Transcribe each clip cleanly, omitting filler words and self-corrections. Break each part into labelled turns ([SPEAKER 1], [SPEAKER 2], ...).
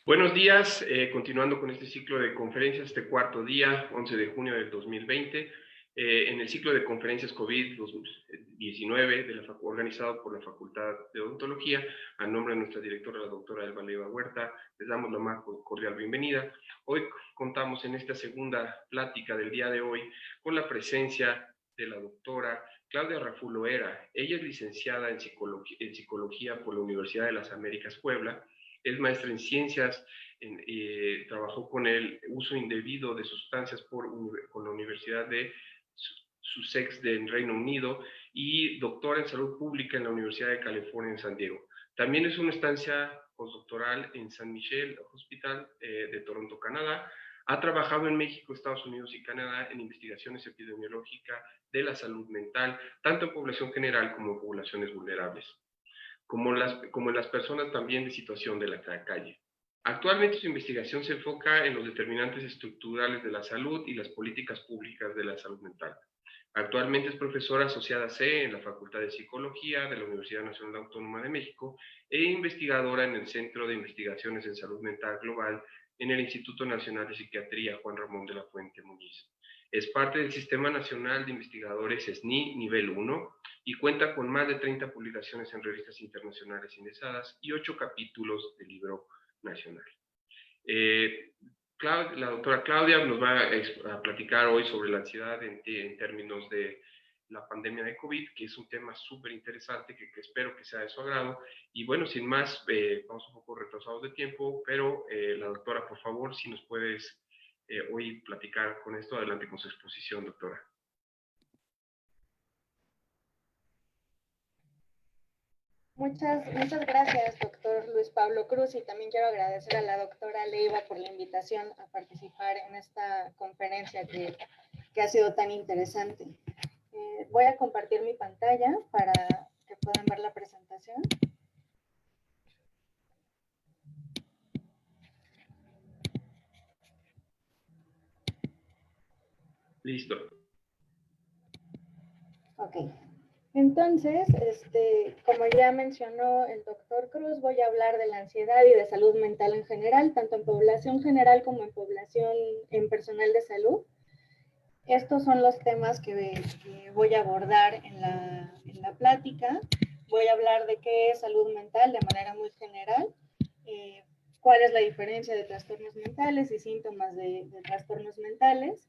[SPEAKER 1] Buenos días, continuando con este ciclo de conferencias, este cuarto día, 11 de junio del 2020, en el ciclo de conferencias COVID-19 organizado por la Facultad de Odontología, a nombre de nuestra directora, la doctora Elba Leiva Huerta, les damos la más cordial bienvenida. Hoy contamos en esta segunda plática del día de hoy con la presencia de la doctora Claudia Rafulo Era. Ella es licenciada en psicología por la Universidad de las Américas Puebla. Es maestra en ciencias, trabajó con el uso indebido de sustancias con la Universidad de Sussex del Reino Unido y doctora en salud pública en la Universidad de California en San Diego. También es una estancia postdoctoral en San Michel Hospital de Toronto, Canadá. Ha trabajado en México, Estados Unidos y Canadá en investigaciones epidemiológicas de la salud mental, tanto en población general como en poblaciones vulnerables, como en las personas también de situación de la calle. Actualmente su investigación se enfoca en los determinantes estructurales de la salud y las políticas públicas de la salud mental. Actualmente es profesora asociada C en la Facultad de Psicología de la Universidad Nacional Autónoma de México e investigadora en el Centro de Investigaciones en Salud Mental Global en el Instituto Nacional de Psiquiatría Juan Ramón de la Fuente Muñiz. Es parte del Sistema Nacional de Investigadores SNI Nivel 1 y cuenta con más de 30 publicaciones en revistas internacionales indexadas y 8 capítulos de libro nacional. La doctora Claudia nos va a platicar hoy sobre la ansiedad en términos de la pandemia de COVID, que es un tema súper interesante que espero que sea de su agrado. Y bueno, sin más, vamos un poco retrasados de tiempo, pero la doctora, por favor, si nos puedes hoy platicar con esto, adelante con su exposición, doctora.
[SPEAKER 2] Muchas gracias, doctor Luis Pablo Cruz, y también quiero agradecer a la doctora Leiva por la invitación a participar en esta conferencia que ha sido tan interesante. Voy a compartir mi pantalla para que puedan ver la presentación.
[SPEAKER 1] Listo.
[SPEAKER 2] Ok. Entonces, como ya mencionó el doctor Cruz, voy a hablar de la ansiedad y de salud mental en general, tanto en población general como en personal de salud. Estos son los temas que voy a abordar en la plática. Voy a hablar de qué es salud mental de manera muy general, cuál es la diferencia de trastornos mentales y síntomas de trastornos mentales.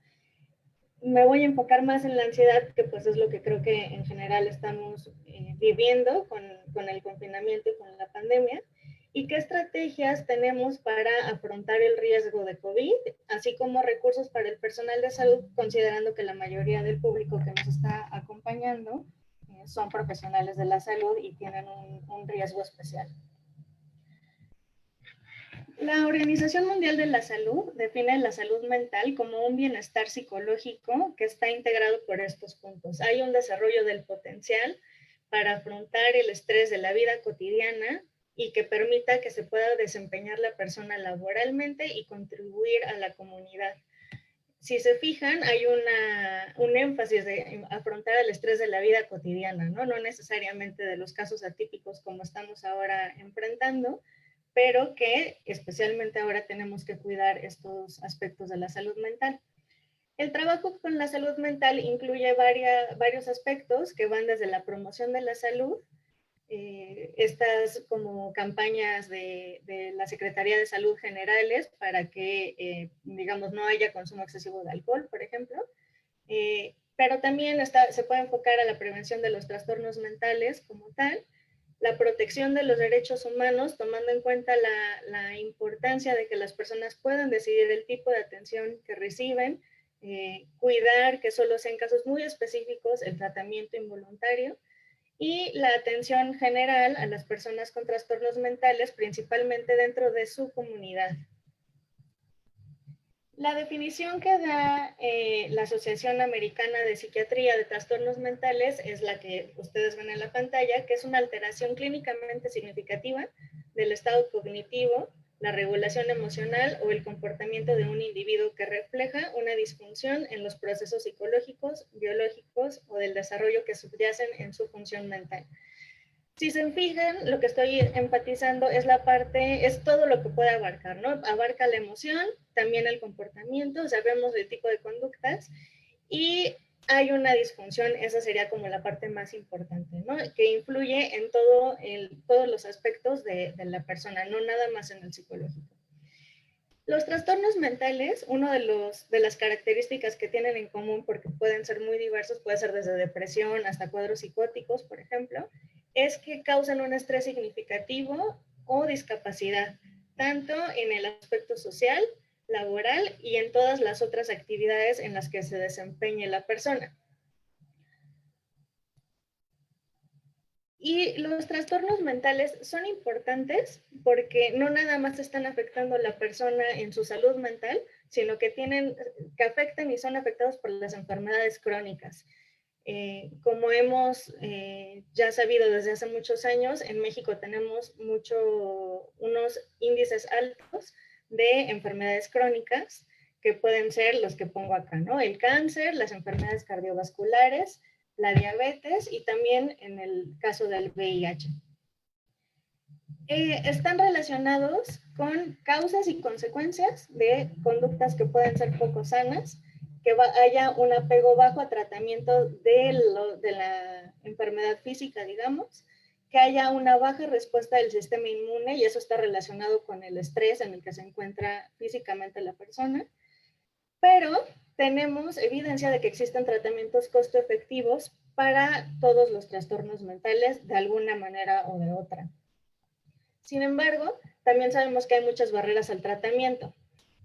[SPEAKER 2] Me voy a enfocar más en la ansiedad, que pues es lo que creo que en general estamos viviendo con el confinamiento y con la pandemia, y qué estrategias tenemos para afrontar el riesgo de COVID, así como recursos para el personal de salud, considerando que la mayoría del público que nos está acompañando son profesionales de la salud y tienen un riesgo especial. La Organización Mundial de la Salud define la salud mental como un bienestar psicológico que está integrado por estos puntos. Hay un desarrollo del potencial para afrontar el estrés de la vida cotidiana y que permita que se pueda desempeñar la persona laboralmente y contribuir a la comunidad. Si se fijan, hay un énfasis de afrontar el estrés de la vida cotidiana, ¿no? No necesariamente de los casos atípicos como estamos ahora enfrentando, pero que especialmente ahora tenemos que cuidar estos aspectos de la salud mental. El trabajo con la salud mental incluye varios aspectos que van desde la promoción de la salud, estas como campañas de la Secretaría de Salud Generales para que, digamos, no haya consumo excesivo de alcohol, por ejemplo, pero también se puede enfocar a la prevención de los trastornos mentales como tal, la protección de los derechos humanos, tomando en cuenta la importancia de que las personas puedan decidir el tipo de atención que reciben, cuidar que solo sea en casos muy específicos el tratamiento involuntario, y la atención general a las personas con trastornos mentales, principalmente dentro de su comunidad. La definición que da la Asociación Americana de Psiquiatría de Trastornos Mentales es la que ustedes ven en la pantalla, que es una alteración clínicamente significativa del estado cognitivo, la regulación emocional o el comportamiento de un individuo que refleja una disfunción en los procesos psicológicos, biológicos o del desarrollo que subyacen en su función mental. Si se fijan, lo que estoy enfatizando es la parte, es todo lo que puede abarcar, ¿no? Abarca la emoción, también el comportamiento, sabemos el tipo de conductas y hay una disfunción, esa sería como la parte más importante, ¿no? Que influye en todos los aspectos de la persona, no nada más en el psicológico. Los trastornos mentales, una de las características que tienen en común, porque pueden ser muy diversos, puede ser desde depresión hasta cuadros psicóticos, por ejemplo, es que causan un estrés significativo o discapacidad, tanto en el aspecto social, laboral y en todas las otras actividades en las que se desempeñe la persona. Y los trastornos mentales son importantes porque no nada más están afectando a la persona en su salud mental, sino que afectan y son afectados por las enfermedades crónicas. Como hemos ya sabido desde hace muchos años, en México tenemos unos índices altos de enfermedades crónicas que pueden ser los que pongo acá, ¿no? El cáncer, las enfermedades cardiovasculares, la diabetes y también en el caso del VIH. Están relacionados con causas y consecuencias de conductas que pueden ser poco sanas, que haya un apego bajo a tratamiento de la enfermedad física, digamos, que haya una baja respuesta del sistema inmune y eso está relacionado con el estrés en el que se encuentra físicamente la persona, pero tenemos evidencia de que existen tratamientos costo efectivos para todos los trastornos mentales de alguna manera o de otra. Sin embargo, también sabemos que hay muchas barreras al tratamiento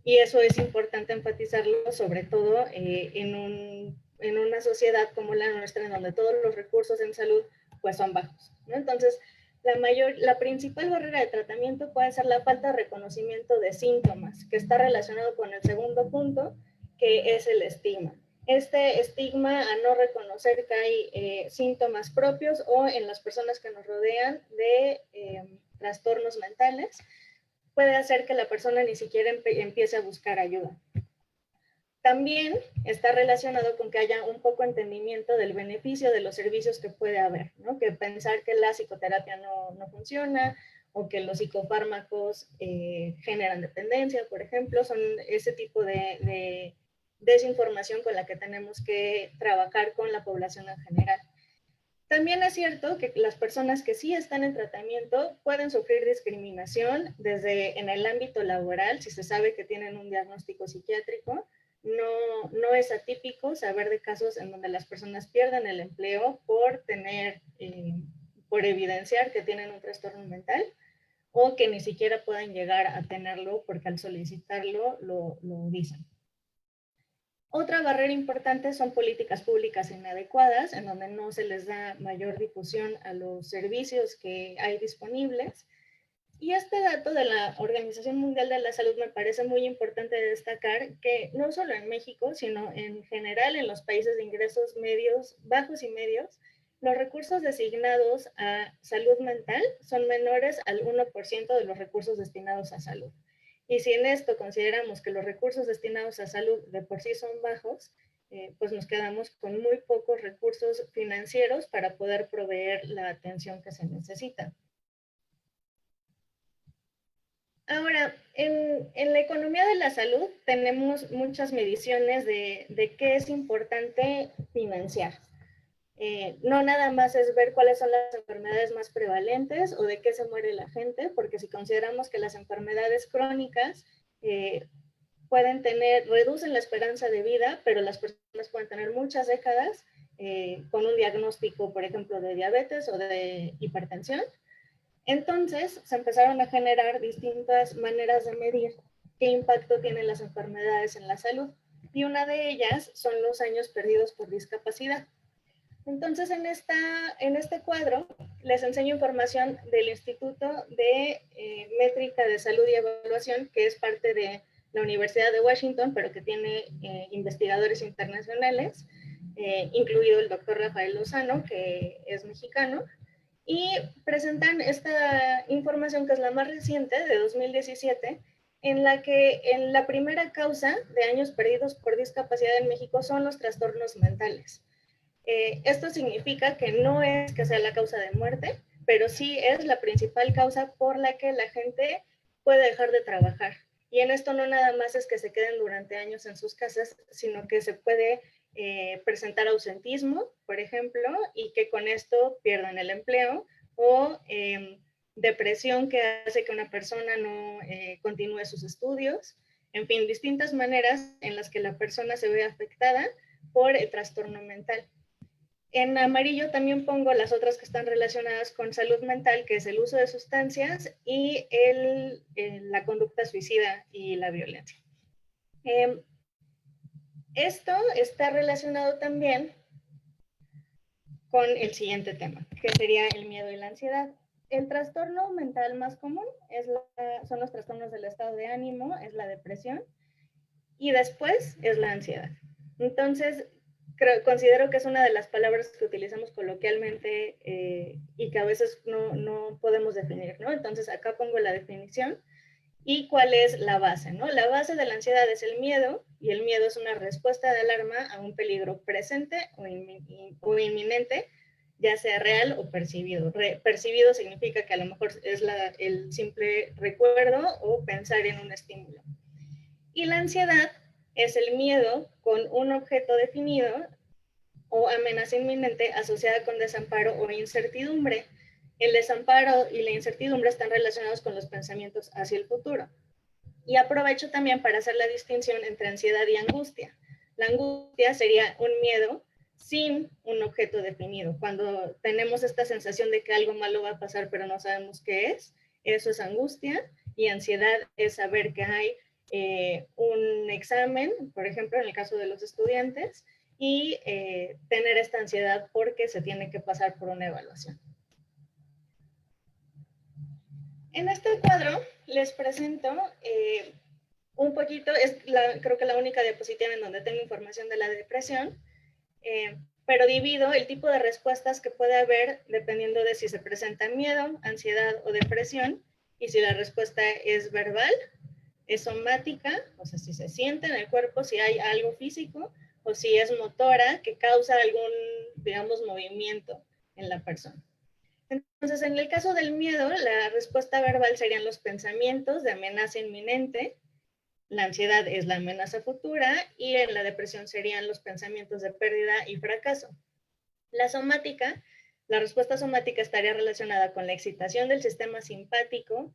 [SPEAKER 2] y eso es importante enfatizarlo, sobre todo en una sociedad como la nuestra, en donde todos los recursos en salud pues son bajos, ¿no? Entonces, la principal barrera de tratamiento puede ser la falta de reconocimiento de síntomas, que está relacionado con el segundo punto, que es el estigma. Este estigma a no reconocer que hay síntomas propios o en las personas que nos rodean de trastornos mentales, puede hacer que la persona ni siquiera empiece a buscar ayuda. También está relacionado con que haya un poco entendimiento del beneficio de los servicios que puede haber, ¿no? Que pensar que la psicoterapia no funciona o que los psicofármacos generan dependencia, por ejemplo, son ese tipo de desinformación con la que tenemos que trabajar con la población en general. También es cierto que las personas que sí están en tratamiento pueden sufrir discriminación desde en el ámbito laboral, si se sabe que tienen un diagnóstico psiquiátrico. No es atípico saber de casos en donde las personas pierden el empleo por evidenciar que tienen un trastorno mental o que ni siquiera puedan llegar a tenerlo porque al solicitarlo lo dicen. Otra barrera importante son políticas públicas inadecuadas, en donde no se les da mayor difusión a los servicios que hay disponibles. Y este dato de la Organización Mundial de la Salud me parece muy importante destacar que no solo en México, sino en general en los países de ingresos medios, bajos y medios, los recursos designados a salud mental son menores al 1% de los recursos destinados a salud. Y si en esto consideramos que los recursos destinados a salud de por sí son bajos, pues nos quedamos con muy pocos recursos financieros para poder proveer la atención que se necesita. Ahora, en la economía de la salud tenemos muchas mediciones de qué es importante financiar. No nada más es ver cuáles son las enfermedades más prevalentes o de qué se muere la gente, porque si consideramos que las enfermedades crónicas reducen la esperanza de vida, pero las personas pueden tener muchas décadas con un diagnóstico, por ejemplo, de diabetes o de hipertensión. Entonces se empezaron a generar distintas maneras de medir qué impacto tienen las enfermedades en la salud. Y una de ellas son los años perdidos por discapacidad. Entonces, en este cuadro les enseño información del Instituto de Métrica de Salud y Evaluación, que es parte de la Universidad de Washington, pero que tiene investigadores internacionales, incluido el doctor Rafael Lozano, que es mexicano, y presentan esta información que es la más reciente, de 2017, en la que en la primera causa de años perdidos por discapacidad en México son los trastornos mentales. Esto significa que no es que sea la causa de muerte, pero sí es la principal causa por la que la gente puede dejar de trabajar. Y en esto no nada más es que se queden durante años en sus casas, sino que se puede presentar ausentismo, por ejemplo, y que con esto pierdan el empleo, o depresión que hace que una persona no continúe sus estudios. En fin, distintas maneras en las que la persona se ve afectada por el trastorno mental. En amarillo también pongo las otras que están relacionadas con salud mental, que es el uso de sustancias y la conducta suicida y la violencia. Esto está relacionado también con el siguiente tema, que sería el miedo y la ansiedad. El trastorno mental más común son los trastornos del estado de ánimo, es la depresión, y después es la ansiedad. Entonces, considero que es una de las palabras que utilizamos coloquialmente y que a veces no podemos definir, ¿no? Entonces, acá pongo la definición y cuál es la base, ¿no? La base de la ansiedad es el miedo, y el miedo es una respuesta de alarma a un peligro presente o inminente, ya sea real o percibido. Percibido significa que a lo mejor es el simple recuerdo o pensar en un estímulo. Y la ansiedad es el miedo con un objeto definido o amenaza inminente asociada con desamparo o incertidumbre. El desamparo y la incertidumbre están relacionados con los pensamientos hacia el futuro. Y aprovecho también para hacer la distinción entre ansiedad y angustia. La angustia sería un miedo sin un objeto definido. Cuando tenemos esta sensación de que algo malo va a pasar pero no sabemos qué es, eso es angustia. Y ansiedad es saber que hay un examen, por ejemplo, en el caso de los estudiantes, y tener esta ansiedad porque se tiene que pasar por una evaluación. En este cuadro les presento un poquito, creo que la única diapositiva en donde tengo información de la depresión, pero divido el tipo de respuestas que puede haber dependiendo de si se presenta miedo, ansiedad o depresión, y si la respuesta es verbal, es somática, o sea, si se siente en el cuerpo, si hay algo físico, o si es motora, que causa algún, digamos, movimiento en la persona. Entonces, en el caso del miedo, la respuesta verbal serían los pensamientos de amenaza inminente, la ansiedad es la amenaza futura, y en la depresión serían los pensamientos de pérdida y fracaso. La respuesta somática estaría relacionada con la excitación del sistema simpático,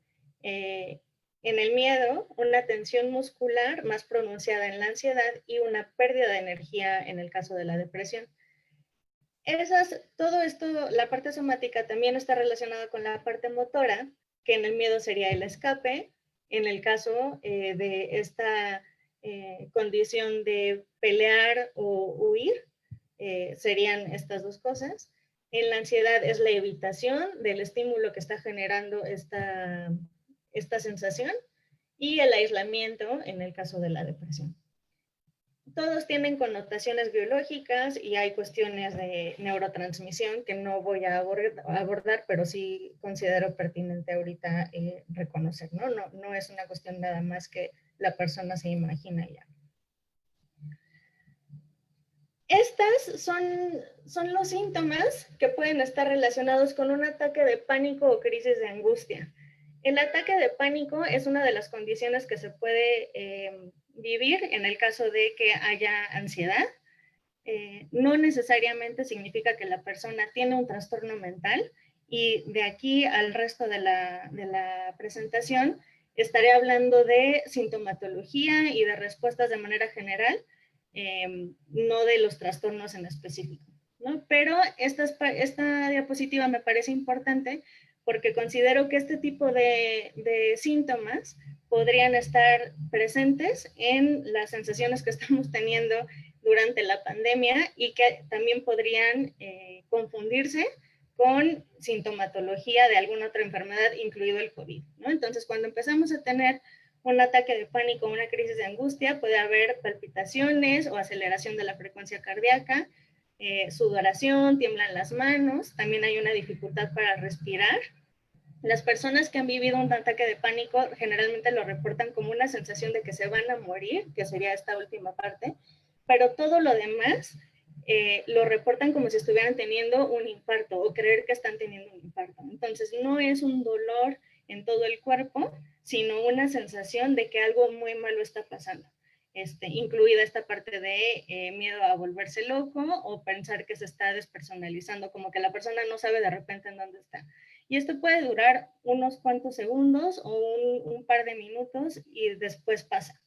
[SPEAKER 2] en el miedo, una tensión muscular más pronunciada en la ansiedad y una pérdida de energía en el caso de la depresión. Todo esto, la parte somática también está relacionada con la parte motora, que en el miedo sería el escape, en el caso de esta condición de pelear o huir, serían estas dos cosas. En la ansiedad es la evitación del estímulo que está generando esta sensación, y el aislamiento en el caso de la depresión. Todos tienen connotaciones biológicas y hay cuestiones de neurotransmisión que no voy a abordar, pero sí considero pertinente ahorita reconocer, ¿no? No es una cuestión nada más que la persona se imagina ya. Estas son los síntomas que pueden estar relacionados con un ataque de pánico o crisis de angustia. El ataque de pánico es una de las condiciones que se puede vivir en el caso de que haya ansiedad. No necesariamente significa que la persona tiene un trastorno mental, y de aquí al resto de la presentación estaré hablando de sintomatología y de respuestas de manera general, no de los trastornos en específico, ¿no? Pero esta diapositiva me parece importante porque considero que este tipo de síntomas podrían estar presentes en las sensaciones que estamos teniendo durante la pandemia, y que también podrían confundirse con sintomatología de alguna otra enfermedad, incluido el COVID, ¿no? Entonces, cuando empezamos a tener un ataque de pánico, una crisis de angustia, puede haber palpitaciones o aceleración de la frecuencia cardíaca, sudoración, tiemblan las manos, también hay una dificultad para respirar. Las personas que han vivido un ataque de pánico generalmente lo reportan como una sensación de que se van a morir, que sería esta última parte, pero todo lo demás lo reportan como si estuvieran teniendo un infarto o creer que están teniendo un infarto. Entonces, no es un dolor en todo el cuerpo, sino una sensación de que algo muy malo está pasando. Incluida esta parte de miedo a volverse loco o pensar que se está despersonalizando, como que la persona no sabe de repente en dónde está. Y esto puede durar unos cuantos segundos o un par de minutos y después pasa.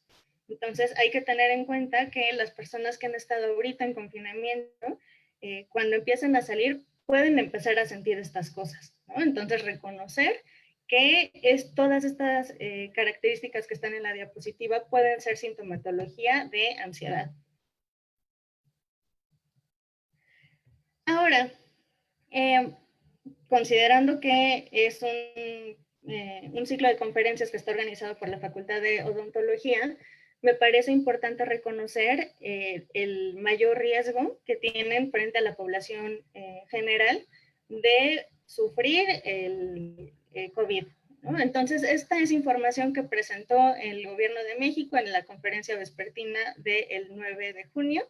[SPEAKER 2] Entonces hay que tener en cuenta que las personas que han estado ahorita en confinamiento, cuando empiecen a salir, pueden empezar a sentir estas cosas, ¿no? Entonces reconocer que todas estas características que están en la diapositiva pueden ser sintomatología de ansiedad. Ahora, considerando que es un ciclo de conferencias que está organizado por la Facultad de Odontología, me parece importante reconocer el mayor riesgo que tienen frente a la población general de sufrir el COVID, ¿no? Entonces, esta es información que presentó el Gobierno de México en la conferencia vespertina del 9 de junio.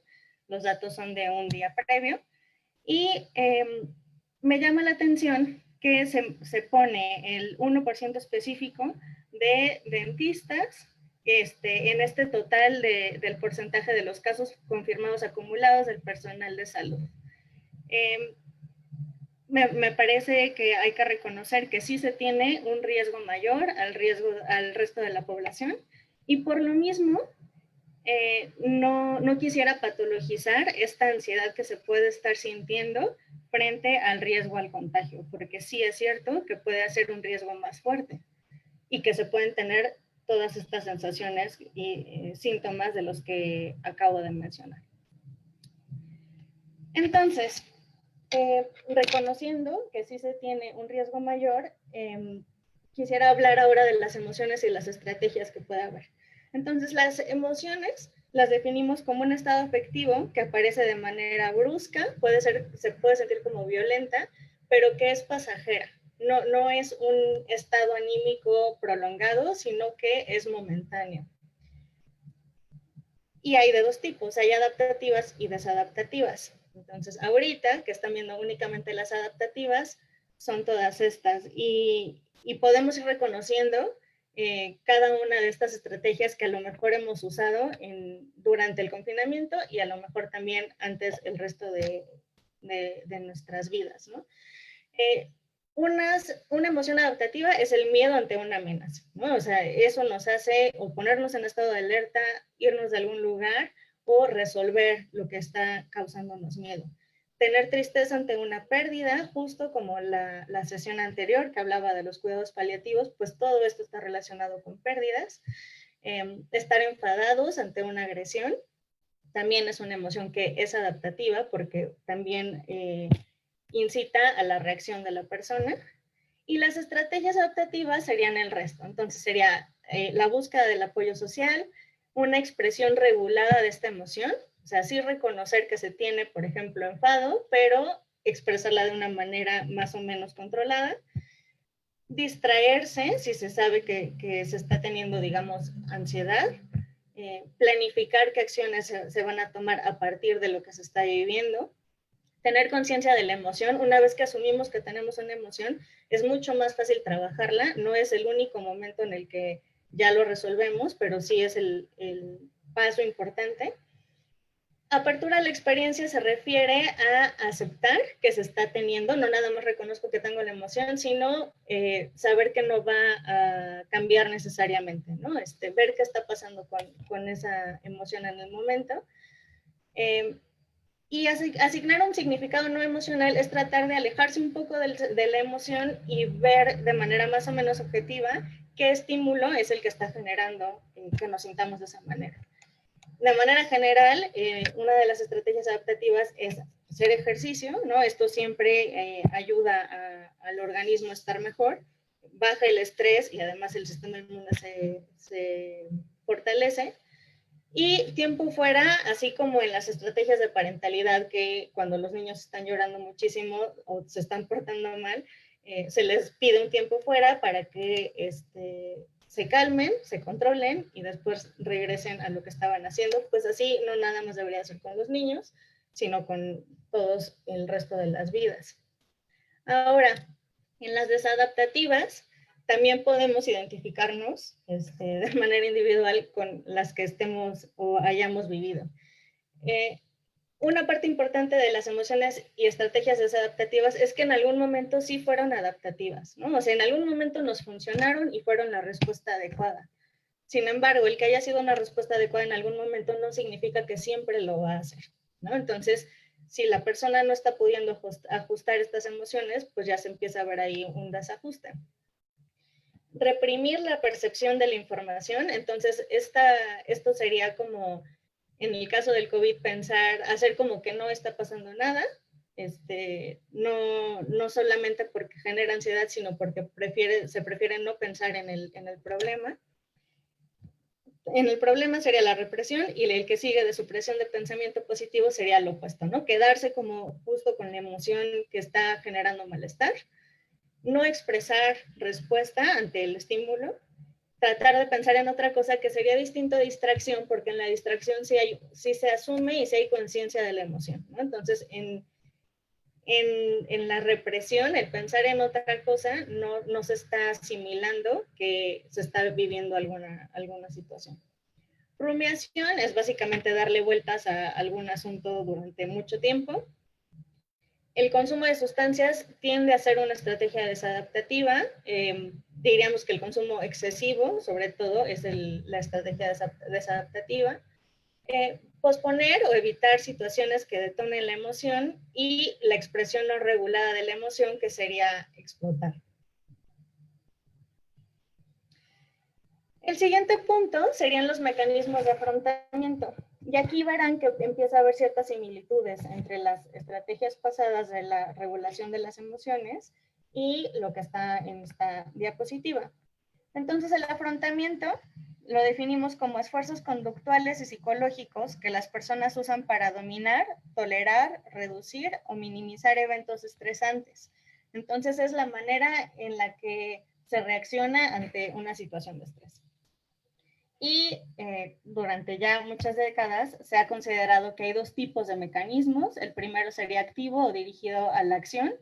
[SPEAKER 2] Los datos son de un día previo. Y me llama la atención que se pone el 1% específico de dentistas en este total del porcentaje de los casos confirmados acumulados del personal de salud. Me parece que hay que reconocer que sí se tiene un riesgo mayor al resto de la población y por lo mismo no quisiera patologizar esta ansiedad que se puede estar sintiendo frente al riesgo al contagio, porque sí es cierto que puede ser un riesgo más fuerte y que se pueden tener todas estas sensaciones y síntomas de los que acabo de mencionar. Entonces, reconociendo que sí se tiene un riesgo mayor, quisiera hablar ahora de las emociones y las estrategias que puede haber. Entonces, las emociones las definimos como un estado afectivo que aparece de manera brusca, se puede sentir como violenta, pero que es pasajera. No es un estado anímico prolongado, sino que es momentáneo. Y hay de dos tipos, hay adaptativas y desadaptativas. Entonces, ahorita que están viendo únicamente las adaptativas, son todas estas. Y podemos ir reconociendo cada una de estas estrategias que a lo mejor hemos usado durante el confinamiento y a lo mejor también antes el resto de nuestras vidas, ¿no? Una emoción adaptativa es el miedo ante una amenaza, ¿no? O sea, eso nos hace o ponernos en estado de alerta, irnos de algún lugar o resolver lo que está causándonos miedo. Tener tristeza ante una pérdida, justo como la sesión anterior que hablaba de los cuidados paliativos, pues todo esto está relacionado con pérdidas. Estar enfadados ante una agresión también es una emoción que es adaptativa porque también incita a la reacción de la persona. Y las estrategias adaptativas serían el resto. Entonces sería la búsqueda del apoyo social, una expresión regulada de esta emoción, o sea, sí reconocer que se tiene, por ejemplo, enfado, pero expresarla de una manera más o menos controlada. Distraerse si se sabe que se está teniendo, digamos, ansiedad. Planificar qué acciones se van a tomar a partir de lo que se está viviendo. Tener conciencia de la emoción. Una vez que asumimos que tenemos una emoción, es mucho más fácil trabajarla. No es el único momento en el que ya lo resolvemos, pero sí es el paso importante. Apertura a la experiencia se refiere a aceptar que se está teniendo, no nada más reconozco que tengo la emoción, sino saber que no va a cambiar necesariamente, ¿no? Ver qué está pasando con esa emoción en el momento. Y asignar un significado no emocional es tratar de alejarse un poco de la emoción y ver de manera más o menos objetiva qué estímulo es el que está generando que nos sintamos de esa manera. De manera general, una de las estrategias adaptativas es hacer ejercicio, ¿no? Esto siempre ayuda al organismo a estar mejor, baja el estrés y además el sistema inmune se fortalece. Y tiempo fuera, así como en las estrategias de parentalidad, que cuando los niños están llorando muchísimo o se están portando mal, se les pide un tiempo fuera para que se calmen, se controlen y después regresen a lo que estaban haciendo. Pues así no nada más debería ser con los niños, sino con todos el resto de las vidas. Ahora, en las desadaptativas, también podemos identificarnos de manera individual con las que estemos o hayamos vivido. Una parte importante de las emociones y estrategias desadaptativas es que en algún momento sí fueron adaptativas, ¿no? O sea, en algún momento nos funcionaron y fueron la respuesta adecuada. Sin embargo, el que haya sido una respuesta adecuada en algún momento no significa que siempre lo va a hacer, ¿no? Entonces, si la persona no está pudiendo ajustar estas emociones, pues ya se empieza a ver ahí un desajuste. Reprimir la percepción de la información, entonces esto sería como, en el caso del COVID, hacer como que no está pasando nada, no solamente porque genera ansiedad, sino porque se prefiere no pensar en el problema. En el problema sería la represión y el que sigue de supresión de pensamiento positivo sería lo opuesto, ¿no? Quedarse como justo con la emoción que está generando malestar, no expresar respuesta ante el estímulo, tratar de pensar en otra cosa que sería distinto a distracción, porque en la distracción sí se asume y sí hay conciencia de la emoción, ¿no? Entonces, en la represión, el pensar en otra cosa, no se está asimilando que se está viviendo alguna situación. Rumiación es básicamente darle vueltas a algún asunto durante mucho tiempo. El consumo de sustancias tiende a ser una estrategia desadaptativa. Diríamos que el consumo excesivo, sobre todo, es la estrategia desadaptativa. Posponer o evitar situaciones que detonen la emoción y la expresión no regulada de la emoción, que sería explotar. El siguiente punto serían los mecanismos de afrontamiento. Y aquí verán que empieza a haber ciertas similitudes entre las estrategias pasadas de la regulación de las emociones y lo que está en esta diapositiva. Entonces, el afrontamiento lo definimos como esfuerzos conductuales y psicológicos que las personas usan para dominar, tolerar, reducir o minimizar eventos estresantes. Entonces, es la manera en la que se reacciona ante una situación de estrés. Y durante ya muchas décadas se ha considerado que hay dos tipos de mecanismos. El primero sería activo o dirigido a la acción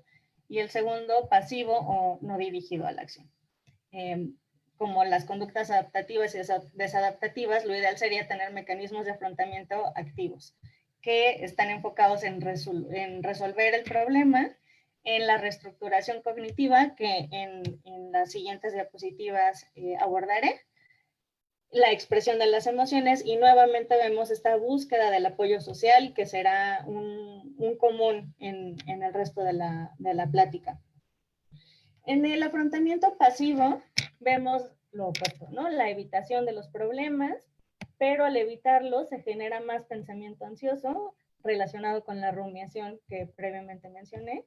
[SPEAKER 2] y el segundo pasivo o no dirigido a la acción. Como las conductas adaptativas y desadaptativas, lo ideal sería tener mecanismos de afrontamiento activos que están enfocados en resolver el problema, en la reestructuración cognitiva, que en las siguientes diapositivas abordaré, la expresión de las emociones, y nuevamente vemos esta búsqueda del apoyo social, que será un común en el resto de la plática. En el afrontamiento pasivo vemos lo opuesto, ¿no? La evitación de los problemas, pero al evitarlos se genera más pensamiento ansioso relacionado con la rumiación que previamente mencioné,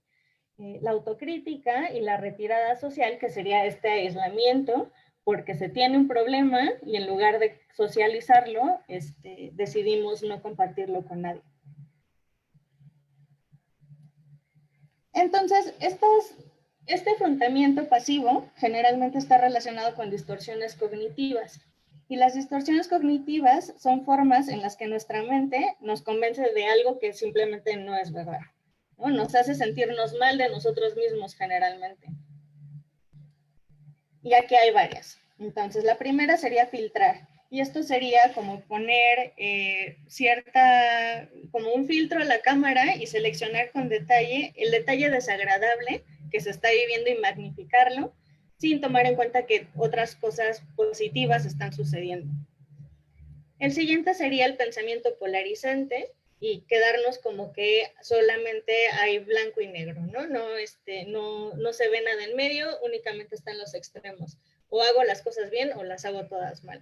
[SPEAKER 2] la autocrítica y la retirada social, que sería este aislamiento, porque se tiene un problema y en lugar de socializarlo, decidimos no compartirlo con nadie. Entonces, este afrontamiento pasivo generalmente está relacionado con distorsiones cognitivas. Y las distorsiones cognitivas son formas en las que nuestra mente nos convence de algo que simplemente no es verdad, ¿no? Nos hace sentirnos mal de nosotros mismos generalmente. Y aquí hay varias. Entonces, la primera sería filtrar. Y esto sería como poner como un filtro a la cámara y seleccionar con detalle el detalle desagradable que se está viviendo y magnificarlo, sin tomar en cuenta que otras cosas positivas están sucediendo. El siguiente sería el pensamiento polarizante y quedarnos como que solamente hay blanco y negro, ¿no? No se ve nada en medio, únicamente están los extremos. O hago las cosas bien o las hago todas mal.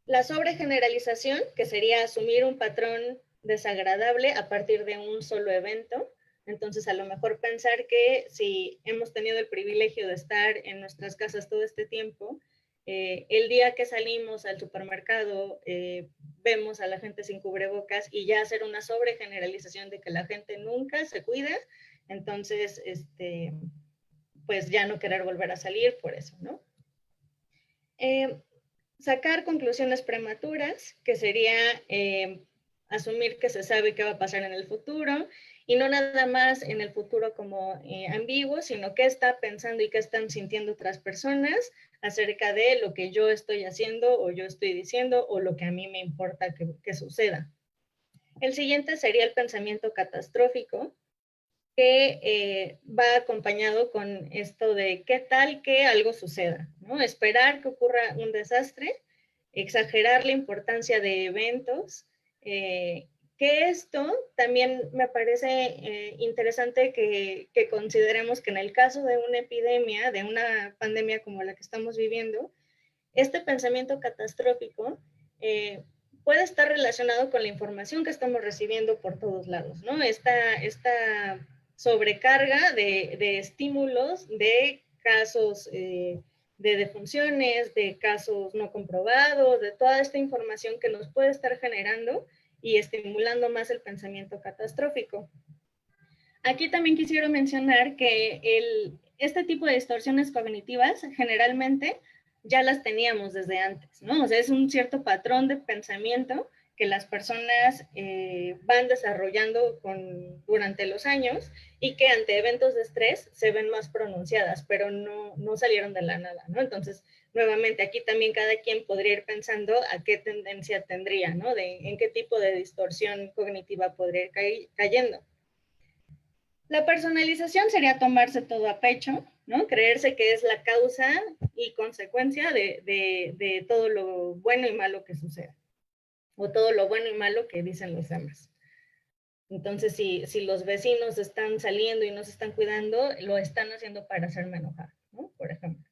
[SPEAKER 2] La sobregeneralización, que sería asumir un patrón desagradable a partir de un solo evento. Entonces, a lo mejor pensar que si hemos tenido el privilegio de estar en nuestras casas todo este tiempo, el día que salimos al supermercado, vemos a la gente sin cubrebocas y ya hacer una sobregeneralización de que la gente nunca se cuida, entonces, pues ya no querer volver a salir por eso, ¿no? Sacar conclusiones prematuras, que sería asumir que se sabe qué va a pasar en el futuro, y no nada más en el futuro como ambiguo, sino qué está pensando y qué están sintiendo otras personas acerca de lo que yo estoy haciendo o yo estoy diciendo o lo que a mí me importa que suceda. El siguiente sería el pensamiento catastrófico, que va acompañado con esto de qué tal que algo suceda, ¿no? Esperar que ocurra un desastre, exagerar la importancia de eventos, que esto también me parece interesante que consideremos que en el caso de una epidemia, de una pandemia como la que estamos viviendo, este pensamiento catastrófico puede estar relacionado con la información que estamos recibiendo por todos lados, ¿no? Esta sobrecarga de estímulos, de casos de defunciones, de casos no comprobados, de toda esta información que nos puede estar generando y estimulando más el pensamiento catastrófico. Aquí también quisiera mencionar que este tipo de distorsiones cognitivas generalmente ya las teníamos desde antes, ¿no? O sea, es un cierto patrón de pensamiento que las personas van desarrollando durante los años y que ante eventos de estrés se ven más pronunciadas, pero no salieron de la nada, ¿no? Entonces, nuevamente, aquí también cada quien podría ir pensando a qué tendencia tendría, ¿no? En qué tipo de distorsión cognitiva podría ir cayendo. La personalización sería tomarse todo a pecho, ¿no? Creerse que es la causa y consecuencia de todo lo bueno y malo que sucede, o todo lo bueno y malo que dicen los demás. Entonces, si los vecinos están saliendo y no se están cuidando, lo están haciendo para hacerme enojar, ¿no? Por ejemplo.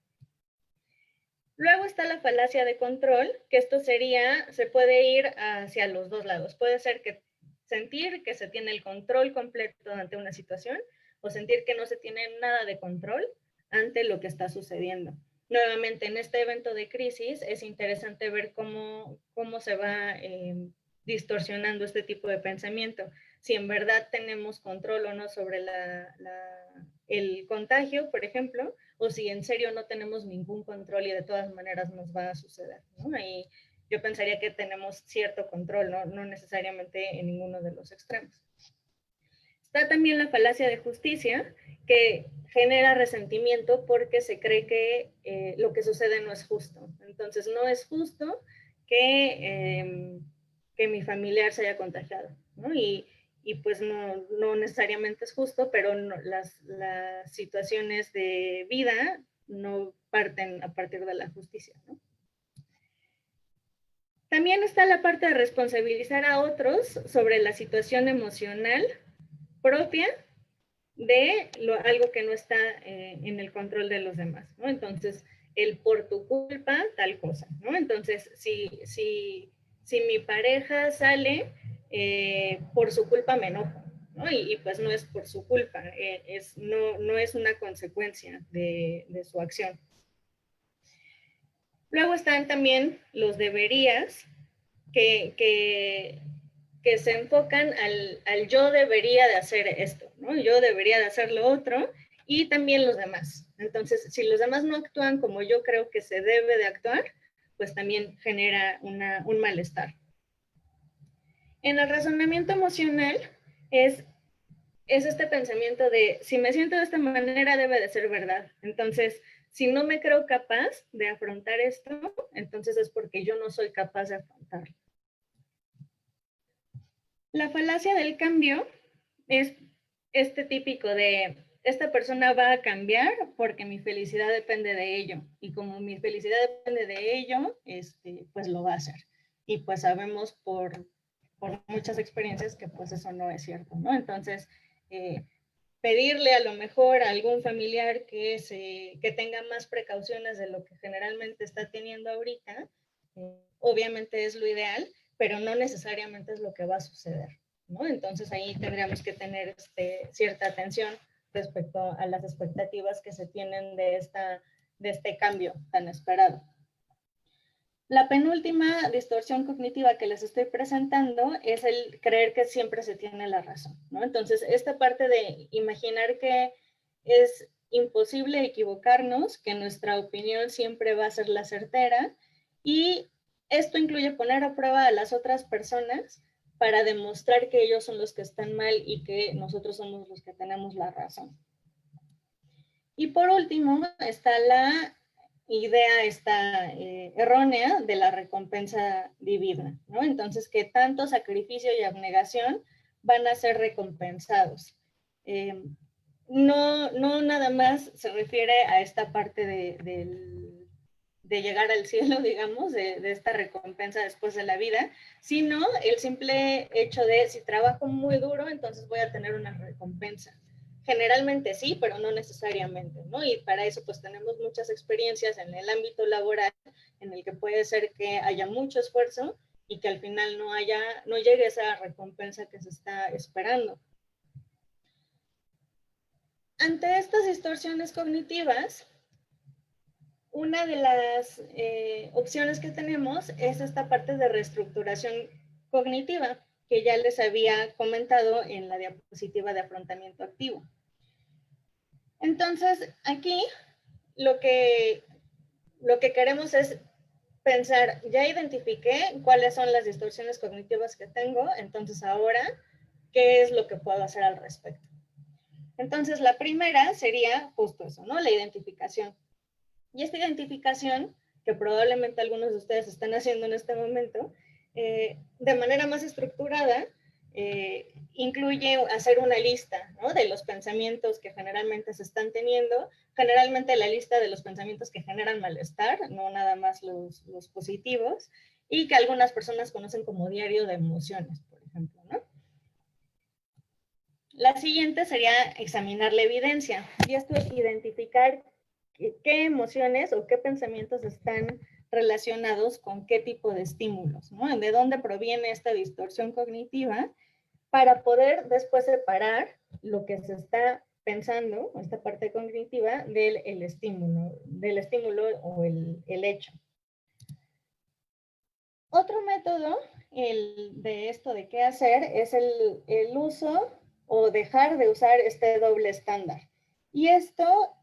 [SPEAKER 2] Luego está la falacia de control, que esto se puede ir hacia los dos lados. Puede ser que sentir que se tiene el control completo ante una situación o sentir que no se tiene nada de control ante lo que está sucediendo. Nuevamente, en este evento de crisis es interesante ver cómo se va distorsionando este tipo de pensamiento. Si en verdad tenemos control o no sobre el contagio, por ejemplo, o si en serio no tenemos ningún control y de todas maneras nos va a suceder, ¿no? Y yo pensaría que tenemos cierto control, no necesariamente en ninguno de los extremos. Está también la falacia de justicia, que genera resentimiento porque se cree que lo que sucede no es justo. Entonces, no es justo que mi familiar se haya contagiado, ¿no? Y pues no necesariamente es justo, pero las situaciones de vida no parten a partir de la justicia, ¿no? También está la parte de responsabilizar a otros sobre la situación emocional propia de algo que no está en el control de los demás, ¿no? Entonces, el por tu culpa, tal cosa, ¿no? Entonces, si mi pareja sale, por su culpa me enojo, ¿no? Y pues no es por su culpa, no es una consecuencia de su acción. Luego están también los deberías, que se enfocan al yo debería de hacer esto, ¿no? Yo debería de hacer lo otro, y también los demás. Entonces, si los demás no actúan como yo creo que se debe de actuar, pues también genera un malestar. En el razonamiento emocional es este pensamiento de, si me siento de esta manera, debe de ser verdad. Entonces, si no me creo capaz de afrontar esto, entonces es porque yo no soy capaz de afrontarlo. La falacia del cambio es este típico de, esta persona va a cambiar porque mi felicidad depende de ello. Y como mi felicidad depende de ello, pues lo va a hacer. Y pues sabemos por muchas experiencias que pues eso no es cierto, ¿no? Entonces, pedirle a lo mejor a algún familiar que tenga más precauciones de lo que generalmente está teniendo ahorita, obviamente es lo ideal, pero no necesariamente es lo que va a suceder, ¿no? Entonces ahí tendríamos que tener cierta atención respecto a las expectativas que se tienen de este cambio tan esperado. La penúltima distorsión cognitiva que les estoy presentando es el creer que siempre se tiene la razón, ¿no? Entonces, esta parte de imaginar que es imposible equivocarnos, que nuestra opinión siempre va a ser la certera, y esto incluye poner a prueba a las otras personas para demostrar que ellos son los que están mal y que nosotros somos los que tenemos la razón. Y por último está la idea errónea de la recompensa divina, ¿no? Entonces, que tanto sacrificio y abnegación van a ser recompensados. No nada más se refiere a esta parte de llegar al cielo, digamos, de esta recompensa después de la vida, sino el simple hecho de si trabajo muy duro, entonces voy a tener una recompensa. Generalmente sí, pero no necesariamente, ¿no? Y para eso pues tenemos muchas experiencias en el ámbito laboral en el que puede ser que haya mucho esfuerzo y que al final no llegue esa recompensa que se está esperando. Ante estas distorsiones cognitivas, una de las opciones que tenemos es esta parte de reestructuración cognitiva, que ya les había comentado en la diapositiva de afrontamiento activo. Entonces, aquí lo que queremos es pensar, ya identifiqué cuáles son las distorsiones cognitivas que tengo, entonces ahora, ¿qué es lo que puedo hacer al respecto? Entonces, la primera sería justo eso, ¿no? La identificación. Y esta identificación, que probablemente algunos de ustedes están haciendo en este momento, de manera más estructurada, incluye hacer una lista, ¿no? De los pensamientos que generalmente se están teniendo, generalmente la lista de los pensamientos que generan malestar, no nada más los positivos, y que algunas personas conocen como diario de emociones, por ejemplo, ¿no? La siguiente sería examinar la evidencia, y esto es identificar qué emociones o qué pensamientos están relacionados con qué tipo de estímulos, ¿no? De dónde proviene esta distorsión cognitiva para poder después separar lo que se está pensando, esta parte cognitiva, del estímulo o el hecho. Otro método de esto de qué hacer es el uso o dejar de usar este doble estándar. Y esto,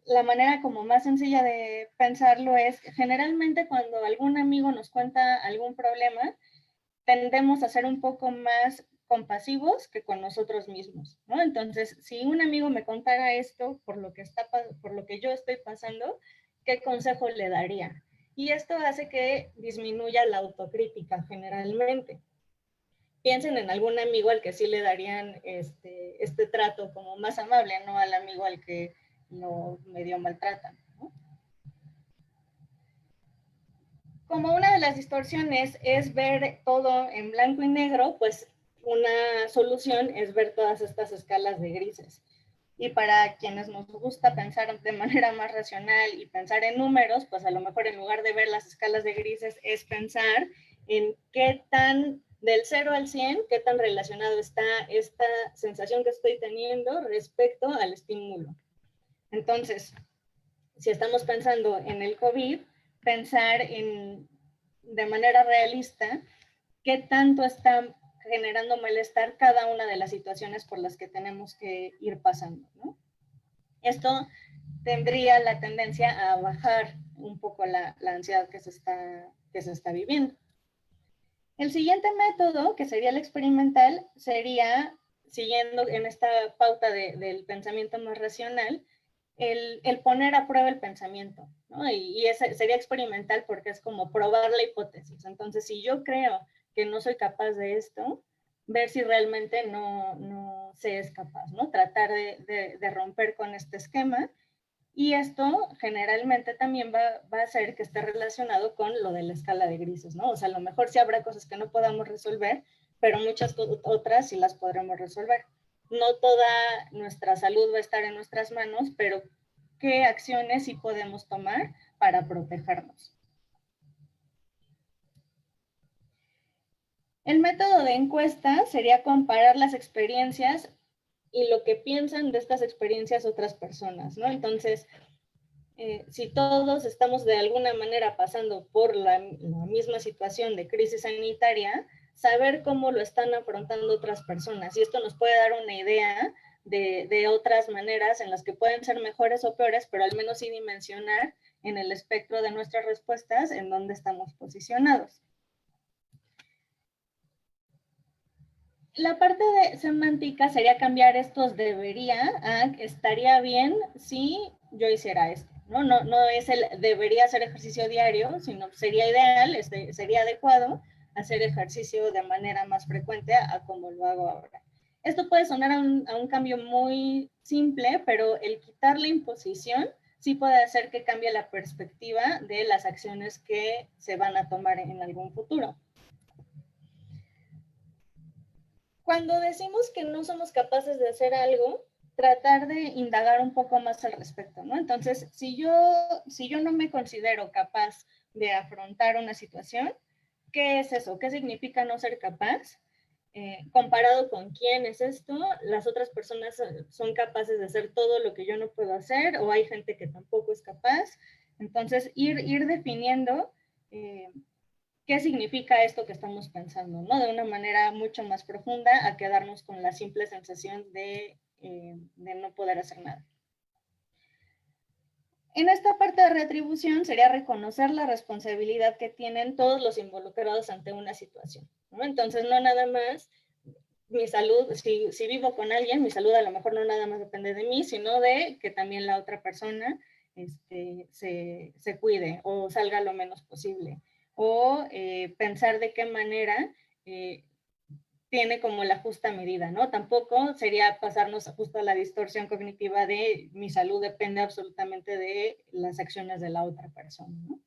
[SPEAKER 2] la manera como más sencilla de pensarlo es, generalmente cuando algún amigo nos cuenta algún problema, tendemos a ser un poco más compasivos que con nosotros mismos, ¿no? Entonces, si un amigo me contara esto por lo que yo estoy pasando, ¿qué consejo le daría? Y esto hace que disminuya la autocrítica generalmente. Piensen en algún amigo al que sí le darían este trato como más amable, no al amigo al que lo medio maltratan, ¿no? Como una de las distorsiones es ver todo en blanco y negro, pues una solución es ver todas estas escalas de grises. Y para quienes nos gusta pensar de manera más racional y pensar en números, pues a lo mejor en lugar de ver las escalas de grises es pensar en qué tan del 0 al 100, qué tan relacionado está esta sensación que estoy teniendo respecto al estímulo. Entonces, si estamos pensando en el COVID, pensar de manera realista qué tanto está generando malestar cada una de las situaciones por las que tenemos que ir pasando, ¿no? Esto tendría la tendencia a bajar un poco la ansiedad que se está viviendo. El siguiente método, que sería el experimental, sería, siguiendo en esta pauta del pensamiento más racional, el poner a prueba el pensamiento, ¿no? Y ese sería experimental porque es como probar la hipótesis. Entonces, si yo creo que no soy capaz de esto, ver si realmente no se es capaz, ¿no? Tratar de romper con este esquema. Y esto generalmente también va a hacer que esté relacionado con lo de la escala de grises, ¿no? O sea, a lo mejor sí habrá cosas que no podamos resolver, pero muchas otras sí las podremos resolver. No toda nuestra salud va a estar en nuestras manos, pero ¿qué acciones sí podemos tomar para protegernos? El método de encuesta sería comparar las experiencias y lo que piensan de estas experiencias otras personas, ¿no? Entonces, si todos estamos de alguna manera pasando por la misma situación de crisis sanitaria, saber cómo lo están afrontando otras personas. Y esto nos puede dar una idea de otras maneras en las que pueden ser mejores o peores, pero al menos sí dimensionar en el espectro de nuestras respuestas en dónde estamos posicionados. La parte de semántica sería cambiar estos debería a estaría bien si yo hiciera esto, ¿no? No es el debería hacer ejercicio diario, sino sería ideal, sería adecuado hacer ejercicio de manera más frecuente a como lo hago ahora. Esto puede sonar a un cambio muy simple, pero el quitar la imposición sí puede hacer que cambie la perspectiva de las acciones que se van a tomar en algún futuro. Cuando decimos que no somos capaces de hacer algo, tratar de indagar un poco más al respecto, ¿no? Entonces, si yo no me considero capaz de afrontar una situación, ¿qué es eso? ¿Qué significa no ser capaz? Comparado con quién es esto, las otras personas son capaces de hacer todo lo que yo no puedo hacer, o hay gente que tampoco es capaz. Entonces, ir definiendo qué significa esto que estamos pensando, ¿no? De una manera mucho más profunda a quedarnos con la simple sensación de no poder hacer nada. En esta parte de retribución sería reconocer la responsabilidad que tienen todos los involucrados ante una situación, ¿no? Entonces, no nada más mi salud, si vivo con alguien, mi salud a lo mejor no nada más depende de mí, sino de que también la otra persona se cuide o salga lo menos posible. O pensar de qué manera tiene como la justa medida, ¿no? Tampoco sería pasarnos justo a la distorsión cognitiva de mi salud depende absolutamente de las acciones de la otra persona, ¿no?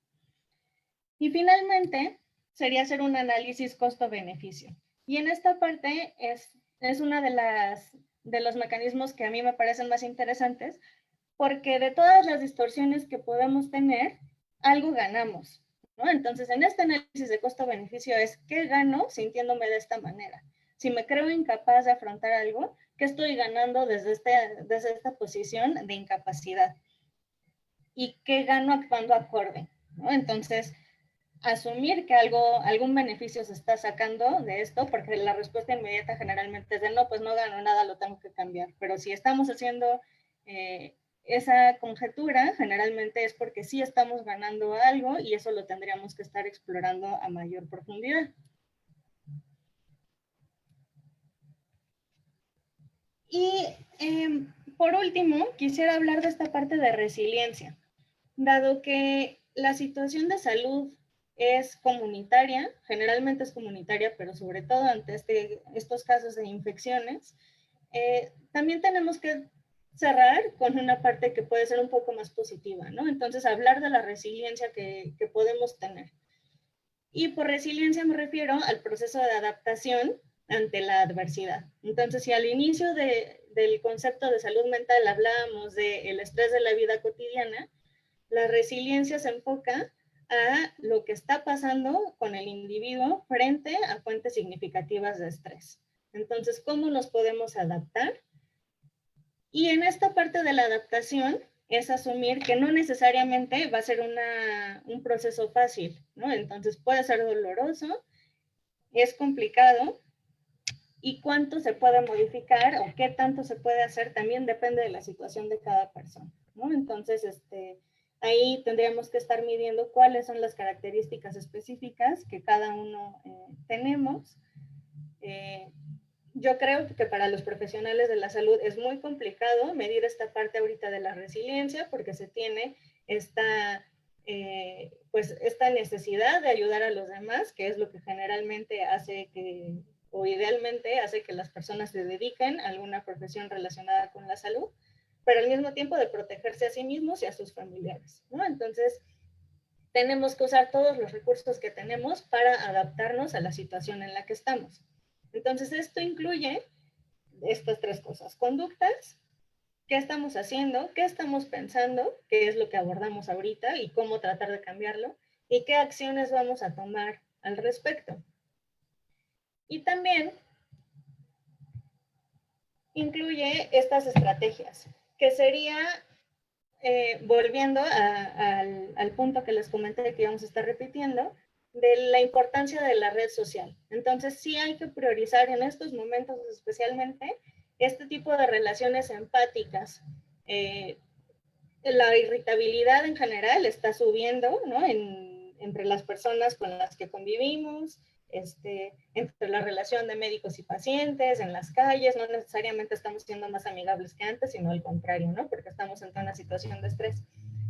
[SPEAKER 2] Y finalmente, sería hacer un análisis costo-beneficio. Y en esta parte es una de los mecanismos que a mí me parecen más interesantes, porque de todas las distorsiones que podemos tener, algo ganamos, ¿no? Entonces, en este análisis de costo-beneficio es, ¿qué gano sintiéndome de esta manera? Si me creo incapaz de afrontar algo, ¿qué estoy ganando desde esta posición de incapacidad? ¿Y qué gano actuando acorde? ¿No? Entonces, asumir que algún beneficio se está sacando de esto, porque la respuesta inmediata generalmente es de no, pues no gano nada, lo tengo que cambiar. Pero si estamos haciendo esa conjetura, generalmente es porque sí estamos ganando algo y eso lo tendríamos que estar explorando a mayor profundidad. Y por último, quisiera hablar de esta parte de resiliencia. Dado que la situación de salud es comunitaria, generalmente es comunitaria, pero sobre todo ante estos casos de infecciones, también tenemos que cerrar con una parte que puede ser un poco más positiva, ¿no? Entonces, hablar de la resiliencia que podemos tener. Y por resiliencia me refiero al proceso de adaptación ante la adversidad. Entonces, si al inicio del concepto de salud mental hablábamos del estrés de la vida cotidiana, la resiliencia se enfoca a lo que está pasando con el individuo frente a fuentes significativas de estrés. Entonces, ¿cómo nos podemos adaptar? Y en esta parte de la adaptación es asumir que no necesariamente va a ser un proceso fácil, ¿no? Entonces puede ser doloroso, es complicado, y cuánto se puede modificar o qué tanto se puede hacer también depende de la situación de cada persona, ¿no? Entonces, ahí tendríamos que estar midiendo cuáles son las características específicas que cada uno tenemos. Yo creo que para los profesionales de la salud es muy complicado medir esta parte ahorita de la resiliencia porque se tiene pues esta necesidad de ayudar a los demás, que es lo que generalmente hace que, o idealmente hace que las personas se dediquen a alguna profesión relacionada con la salud, pero al mismo tiempo de protegerse a sí mismos y a sus familiares, ¿no? Entonces, tenemos que usar todos los recursos que tenemos para adaptarnos a la situación en la que estamos. Entonces, esto incluye estas tres cosas: conductas, qué estamos haciendo, qué estamos pensando, qué es lo que abordamos ahorita y cómo tratar de cambiarlo, y qué acciones vamos a tomar al respecto. Y también incluye estas estrategias, que sería, volviendo al punto que les comenté que íbamos a estar repitiendo, de la importancia de la red social. Entonces, sí hay que priorizar en estos momentos especialmente este tipo de relaciones empáticas. La irritabilidad en general está subiendo, ¿no? Entre las personas con las que convivimos. entre la relación de médicos y pacientes, en las calles, no necesariamente estamos siendo más amigables que antes, sino al contrario, ¿no? Porque estamos ante una situación de estrés.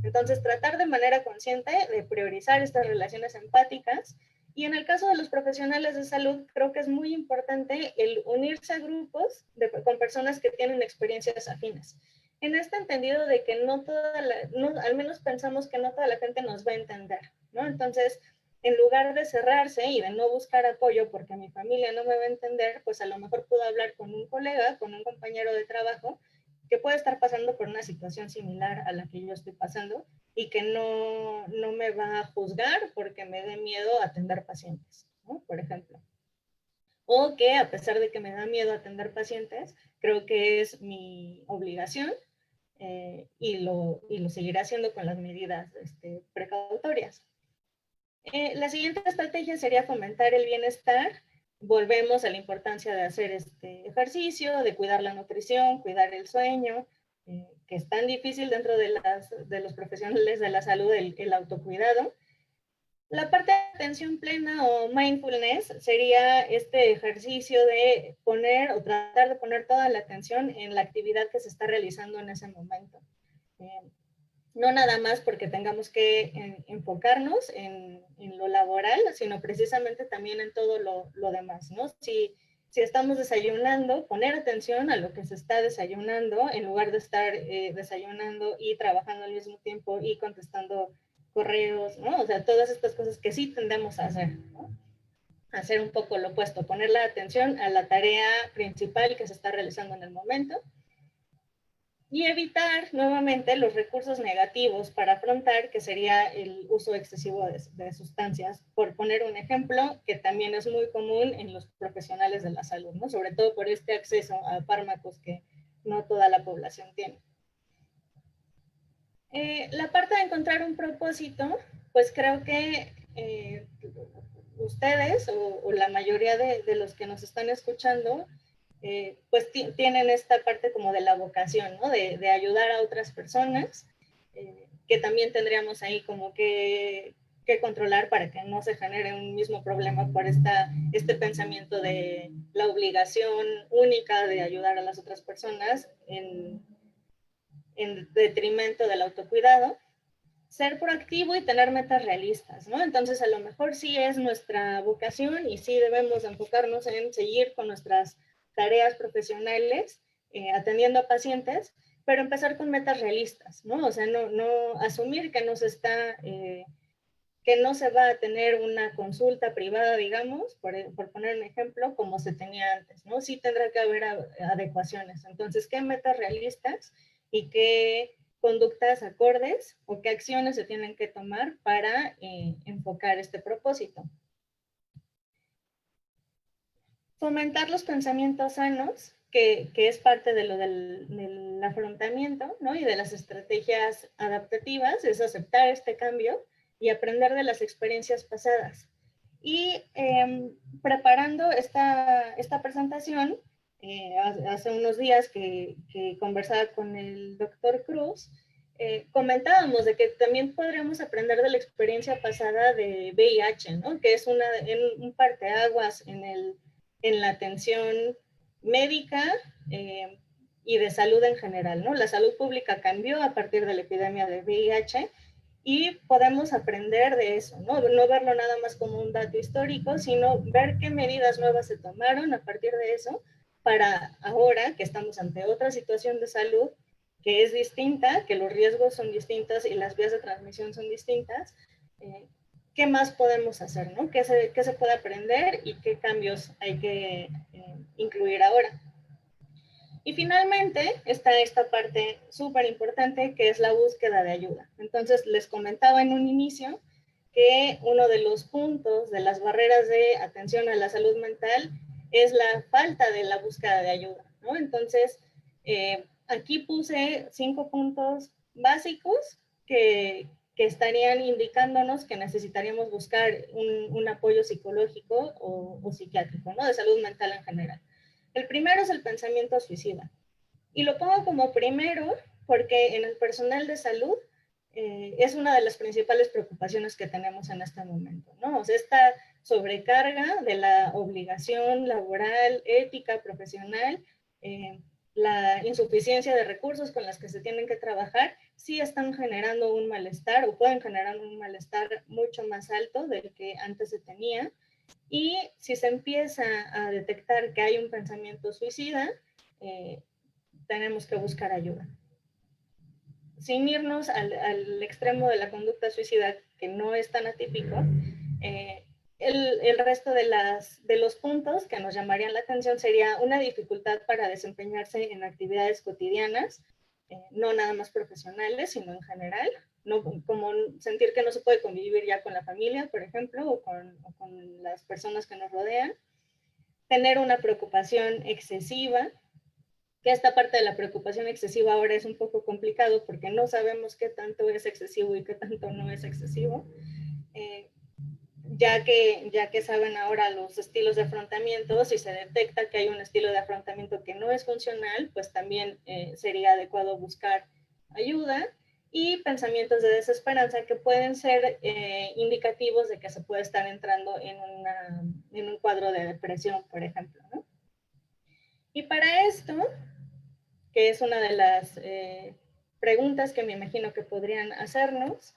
[SPEAKER 2] Entonces, tratar de manera consciente de priorizar estas relaciones empáticas. Y en el caso de los profesionales de salud, creo que es muy importante el unirse a grupos con personas que tienen experiencias afines. En este entendido de que al menos pensamos que no toda la gente nos va a entender, ¿no? Entonces, en lugar de cerrarse y de no buscar apoyo porque mi familia no me va a entender, pues a lo mejor puedo hablar con un colega, con un compañero de trabajo que puede estar pasando por una situación similar a la que yo estoy pasando y que no me va a juzgar porque me dé miedo atender pacientes, ¿no? Por ejemplo. O que a pesar de que me da miedo atender pacientes, creo que es mi obligación y lo seguiré haciendo con las medidas precautorias. La siguiente estrategia sería fomentar el bienestar. Volvemos a la importancia de hacer ejercicio, de cuidar la nutrición, cuidar el sueño, que es tan difícil dentro de los profesionales de la salud, el autocuidado. La parte de atención plena o mindfulness sería este ejercicio de poner o tratar de poner toda la atención en la actividad que se está realizando en ese momento. No nada más porque tengamos que enfocarnos en lo laboral, sino precisamente también en todo lo demás, ¿no? Si estamos desayunando, poner atención a lo que se está desayunando en lugar de estar desayunando y trabajando al mismo tiempo y contestando correos, ¿no? O sea, todas estas cosas que sí tendemos a hacer, ¿no? Hacer un poco lo opuesto, poner la atención a la tarea principal que se está realizando en el momento y evitar nuevamente los recursos negativos para afrontar, que sería el uso excesivo de sustancias, por poner un ejemplo que también es muy común en los profesionales de la salud, ¿no? Sobre todo por este acceso a fármacos que no toda la población tiene. La parte de encontrar un propósito, pues creo que ustedes o la mayoría de los que nos están escuchando, pues tienen esta parte como de la vocación, ¿no? De ayudar a otras personas, que también tendríamos ahí como que controlar para que no se genere un mismo problema por este pensamiento de la obligación única de ayudar a las otras personas en detrimento del autocuidado. Ser proactivo y tener metas realistas, ¿no? Entonces, a lo mejor sí es nuestra vocación y sí debemos enfocarnos en seguir con nuestras tareas profesionales, atendiendo a pacientes, pero empezar con metas realistas, ¿no? O sea, no asumir que que no se va a tener una consulta privada, digamos, por poner un ejemplo, como se tenía antes, ¿no? Sí tendrá que haber adecuaciones. Entonces, ¿qué metas realistas y qué conductas acordes o qué acciones se tienen que tomar para enfocar este propósito? Fomentar los pensamientos sanos, que es parte de lo del afrontamiento, ¿no? Y de las estrategias adaptativas, es aceptar este cambio y aprender de las experiencias pasadas. Y preparando esta presentación, hace unos días que conversaba con el doctor Cruz, comentábamos de que también podríamos aprender de la experiencia pasada de VIH, ¿no? Que es un parteaguas en la atención médica y de salud en general, ¿no? La salud pública cambió a partir de la epidemia de VIH y podemos aprender de eso, ¿no? No verlo nada más como un dato histórico, sino ver qué medidas nuevas se tomaron a partir de eso para ahora que estamos ante otra situación de salud que es distinta, que los riesgos son distintos y las vías de transmisión son distintas, ¿qué más podemos hacer, ¿no? ¿Qué se puede aprender y qué cambios hay que incluir ahora? Y finalmente está esta parte súper importante que es la búsqueda de ayuda. Entonces, les comentaba en un inicio que uno de los puntos de las barreras de atención a la salud mental es la falta de la búsqueda de ayuda, ¿no? Entonces, aquí puse 5 puntos básicos que estarían indicándonos que necesitaríamos buscar un apoyo psicológico o psiquiátrico, ¿no? De salud mental en general. El primero es el pensamiento suicida. Y lo pongo como primero porque en el personal de salud es una de las principales preocupaciones que tenemos en este momento, ¿no? O sea, sobrecarga de la obligación laboral, ética, profesional, la insuficiencia de recursos con las que se tienen que trabajar, sí están generando un malestar o pueden generar un malestar mucho más alto del que antes se tenía. Y si se empieza a detectar que hay un pensamiento suicida, tenemos que buscar ayuda. Sin irnos al extremo de la conducta suicida, que no es tan atípico, el resto de los puntos que nos llamarían la atención sería una dificultad para desempeñarse en actividades cotidianas, no nada más profesionales, sino en general, no, como sentir que no se puede convivir ya con la familia, por ejemplo, o con las personas que nos rodean, tener una preocupación excesiva, que esta parte de la preocupación excesiva ahora es un poco complicado porque no sabemos qué tanto es excesivo y qué tanto no es excesivo. Ya que saben ahora los estilos de afrontamiento, si se detecta que hay un estilo de afrontamiento que no es funcional, pues también sería adecuado buscar ayuda, y pensamientos de desesperanza que pueden ser indicativos de que se puede estar entrando en un cuadro de depresión, por ejemplo, ¿no? Y para esto, que es una de las preguntas que me imagino que podrían hacernos,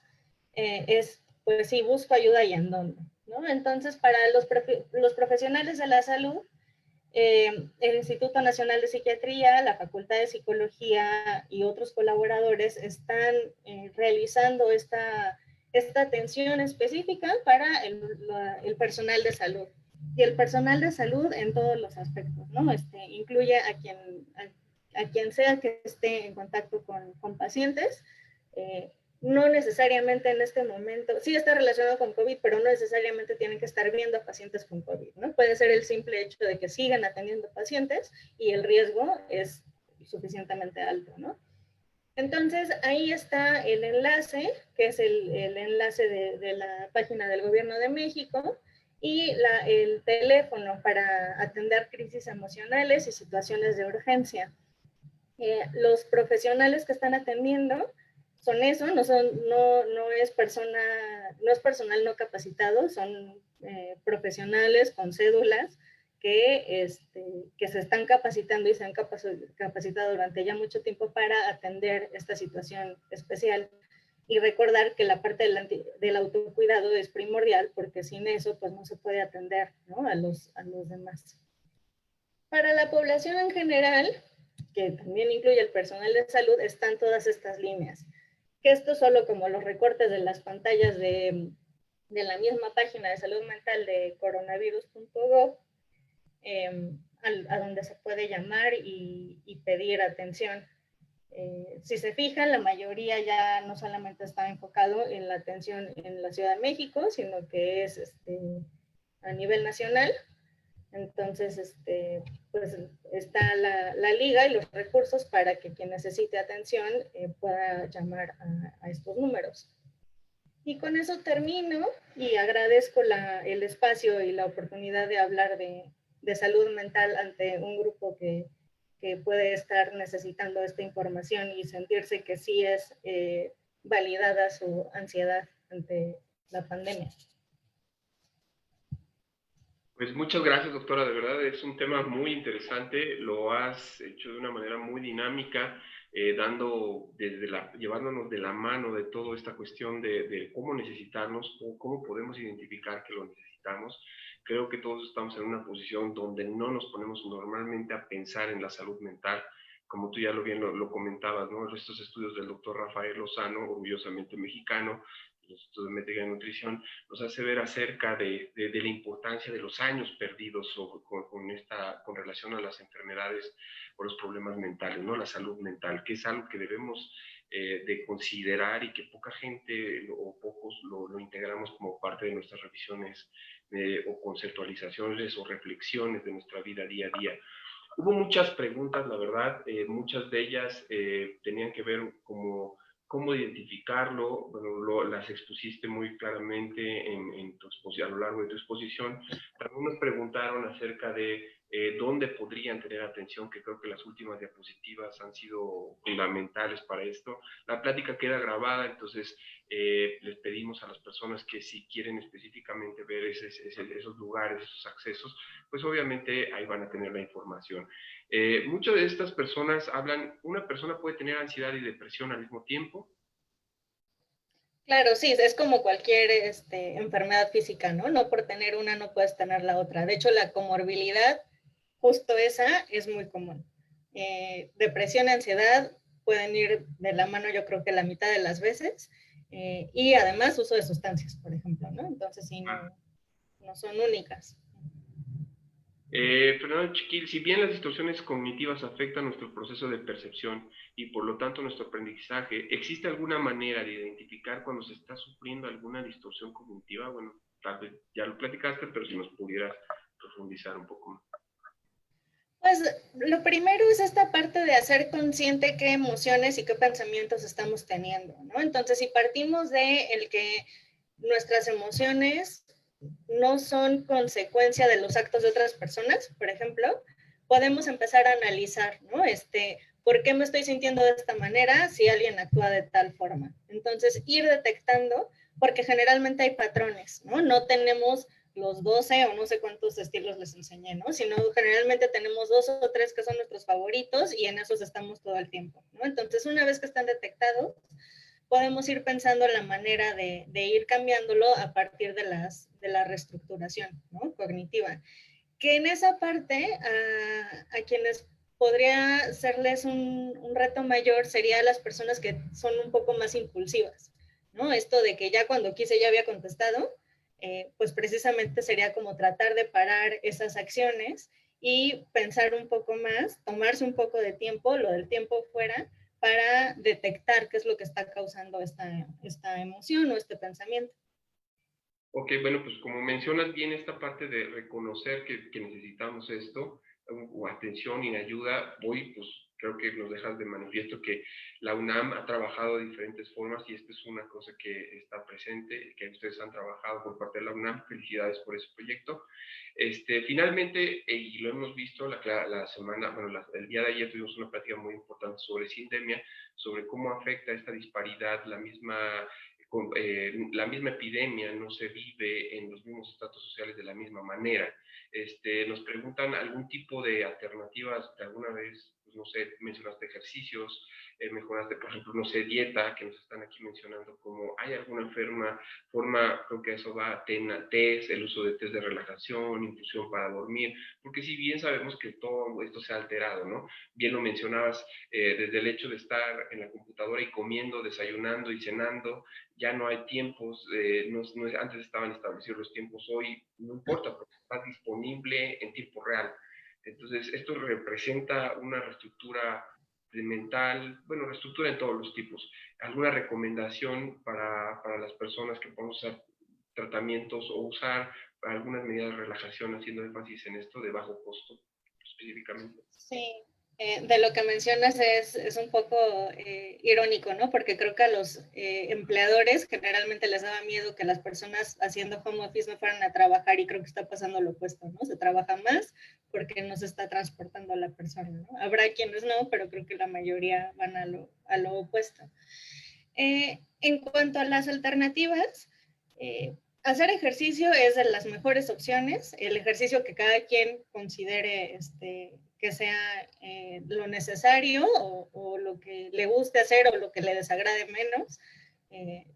[SPEAKER 2] es, pues si busco ayuda y en dónde, ¿no? Entonces, para los profesionales de la salud, el Instituto Nacional de Psiquiatría, la Facultad de Psicología y otros colaboradores están realizando esta atención específica para el personal de salud. Y el personal de salud en todos los aspectos, ¿no? Incluye a quien sea que esté en contacto con pacientes, no necesariamente en este momento, sí está relacionado con COVID, pero no necesariamente tienen que estar viendo a pacientes con COVID, ¿no? Puede ser el simple hecho de que sigan atendiendo pacientes y el riesgo es suficientemente alto, ¿no? Entonces, ahí está el enlace, que es el enlace de la página del Gobierno de México, y el teléfono para atender crisis emocionales y situaciones de urgencia. Los profesionales que están atendiendo son eso, no es personal no capacitado, son profesionales con cédulas que se están capacitando y se han capacitado durante ya mucho tiempo para atender esta situación especial. Y recordar que la parte del autocuidado es primordial, porque sin eso pues no se puede atender, ¿no? a los demás. Para la población en general, que también incluye el personal de salud, están todas estas líneas. Que esto solo como los recortes de las pantallas de la misma página de salud mental de coronavirus.gov, a donde se puede llamar y pedir atención. Si se fijan, la mayoría ya no solamente está enfocado en la atención en la Ciudad de México, sino que es a nivel nacional. Entonces, pues está la liga y los recursos para que quien necesite atención pueda llamar a estos números. Y con eso termino y agradezco el espacio y la oportunidad de hablar de salud mental ante un grupo que puede estar necesitando esta información y sentirse que sí es validada su ansiedad ante la pandemia.
[SPEAKER 1] Pues muchas gracias, doctora. De verdad es un tema muy interesante. Lo has hecho de una manera muy dinámica, llevándonos de la mano de toda esta cuestión de cómo necesitarnos o cómo podemos identificar que lo necesitamos. Creo que todos estamos en una posición donde no nos ponemos normalmente a pensar en la salud mental, como tú ya lo comentabas, ¿no? Estos estudios del doctor Rafael Lozano, orgullosamente mexicano, los estudios de métrica y nutrición, nos hace ver acerca de la importancia de los años perdidos con relación a las enfermedades o los problemas mentales, ¿no? La salud mental, que es algo que debemos de considerar y que poca gente o pocos lo integramos como parte de nuestras revisiones o conceptualizaciones o reflexiones de nuestra vida día a día. Hubo muchas preguntas, la verdad, muchas de ellas tenían que ver como cómo identificarlo. Bueno, las expusiste muy claramente a lo largo de tu exposición. También nos preguntaron acerca de dónde podrían tener atención, que creo que las últimas diapositivas han sido fundamentales para esto. La plática queda grabada, entonces les pedimos a las personas que si quieren específicamente ver esos lugares, esos accesos, pues obviamente ahí van a tener la información. Muchas de estas personas hablan, una persona puede tener ansiedad y depresión al mismo tiempo.
[SPEAKER 2] Claro, sí, es como cualquier enfermedad física, ¿no? No por tener una no puedes tener la otra. De hecho, la comorbilidad, justo esa, es muy común. Depresión, ansiedad pueden ir de la mano, yo creo que la mitad de las veces. Y además uso de sustancias, por ejemplo, ¿no? Entonces sí, no son únicas.
[SPEAKER 1] Fernando Chiquil, si bien las distorsiones cognitivas afectan nuestro proceso de percepción y por lo tanto nuestro aprendizaje, ¿existe alguna manera de identificar cuando se está sufriendo alguna distorsión cognitiva? Bueno, tal vez ya lo platicaste, pero si nos pudieras profundizar un poco más.
[SPEAKER 2] Pues lo primero es esta parte de hacer consciente qué emociones y qué pensamientos estamos teniendo, ¿no? Entonces, si partimos de el que nuestras emociones no son consecuencia de los actos de otras personas, por ejemplo, podemos empezar a analizar, ¿no? ¿Por qué me estoy sintiendo de esta manera si alguien actúa de tal forma? Entonces, ir detectando, porque generalmente hay patrones, ¿no? No tenemos los 12 o no sé cuántos estilos les enseñé, ¿no? Sino generalmente tenemos 2 o 3 que son nuestros favoritos y en esos estamos todo el tiempo, ¿no? Entonces, una vez que están detectados, podemos ir pensando la manera de ir cambiándolo a partir de la reestructuración, ¿no? Cognitiva. Que en esa parte, a quienes podría serles un reto mayor sería a las personas que son un poco más impulsivas, ¿no? Esto de que ya cuando quise ya había contestado, pues precisamente sería como tratar de parar esas acciones y pensar un poco más, tomarse un poco de tiempo, lo del tiempo fuera, para detectar qué es lo que está causando esta emoción o este pensamiento.
[SPEAKER 1] Ok, bueno, pues como mencionas bien esta parte de reconocer que necesitamos esto, o atención y ayuda, hoy pues creo que nos dejas de manifiesto que la UNAM ha trabajado de diferentes formas y esta es una cosa que está presente, que ustedes han trabajado por parte de la UNAM. Felicidades por ese proyecto. Finalmente, y lo hemos visto la semana, bueno, el día de ayer tuvimos una plática muy importante sobre sindemia, sobre cómo afecta esta disparidad, la misma epidemia no se vive en los mismos estratos sociales de la misma manera. Nos preguntan algún tipo de alternativas, alguna vez, pues, no sé, mencionaste ejercicios, mejoraste, por ejemplo, no sé, dieta, que nos están aquí mencionando, como hay alguna forma, creo que eso va, test, el uso de test de relajación, infusión para dormir, porque si bien sabemos que todo esto se ha alterado, ¿no? Bien lo mencionabas, desde el hecho de estar en la computadora y comiendo, desayunando y cenando, ya no hay tiempos, antes estaban establecidos los tiempos, hoy no importa, porque está disponible en tiempo real. Entonces, esto representa una reestructura mental, bueno, reestructura en todos los tipos. ¿Alguna recomendación para las personas que puedan usar tratamientos o usar algunas medidas de relajación, haciendo énfasis en esto de bajo costo específicamente?
[SPEAKER 2] Sí, de lo que mencionas es un poco irónico, ¿no? Porque creo que a los empleadores generalmente les daba miedo que las personas haciendo home office no fueran a trabajar y creo que está pasando lo opuesto, ¿no? Se trabaja más porque no se está transportando a la persona, ¿no? Habrá quienes no, pero creo que la mayoría van a lo opuesto. En cuanto a las alternativas, hacer ejercicio es de las mejores opciones, el ejercicio que cada quien considere que sea lo necesario o lo que le guste hacer o lo que le desagrade menos.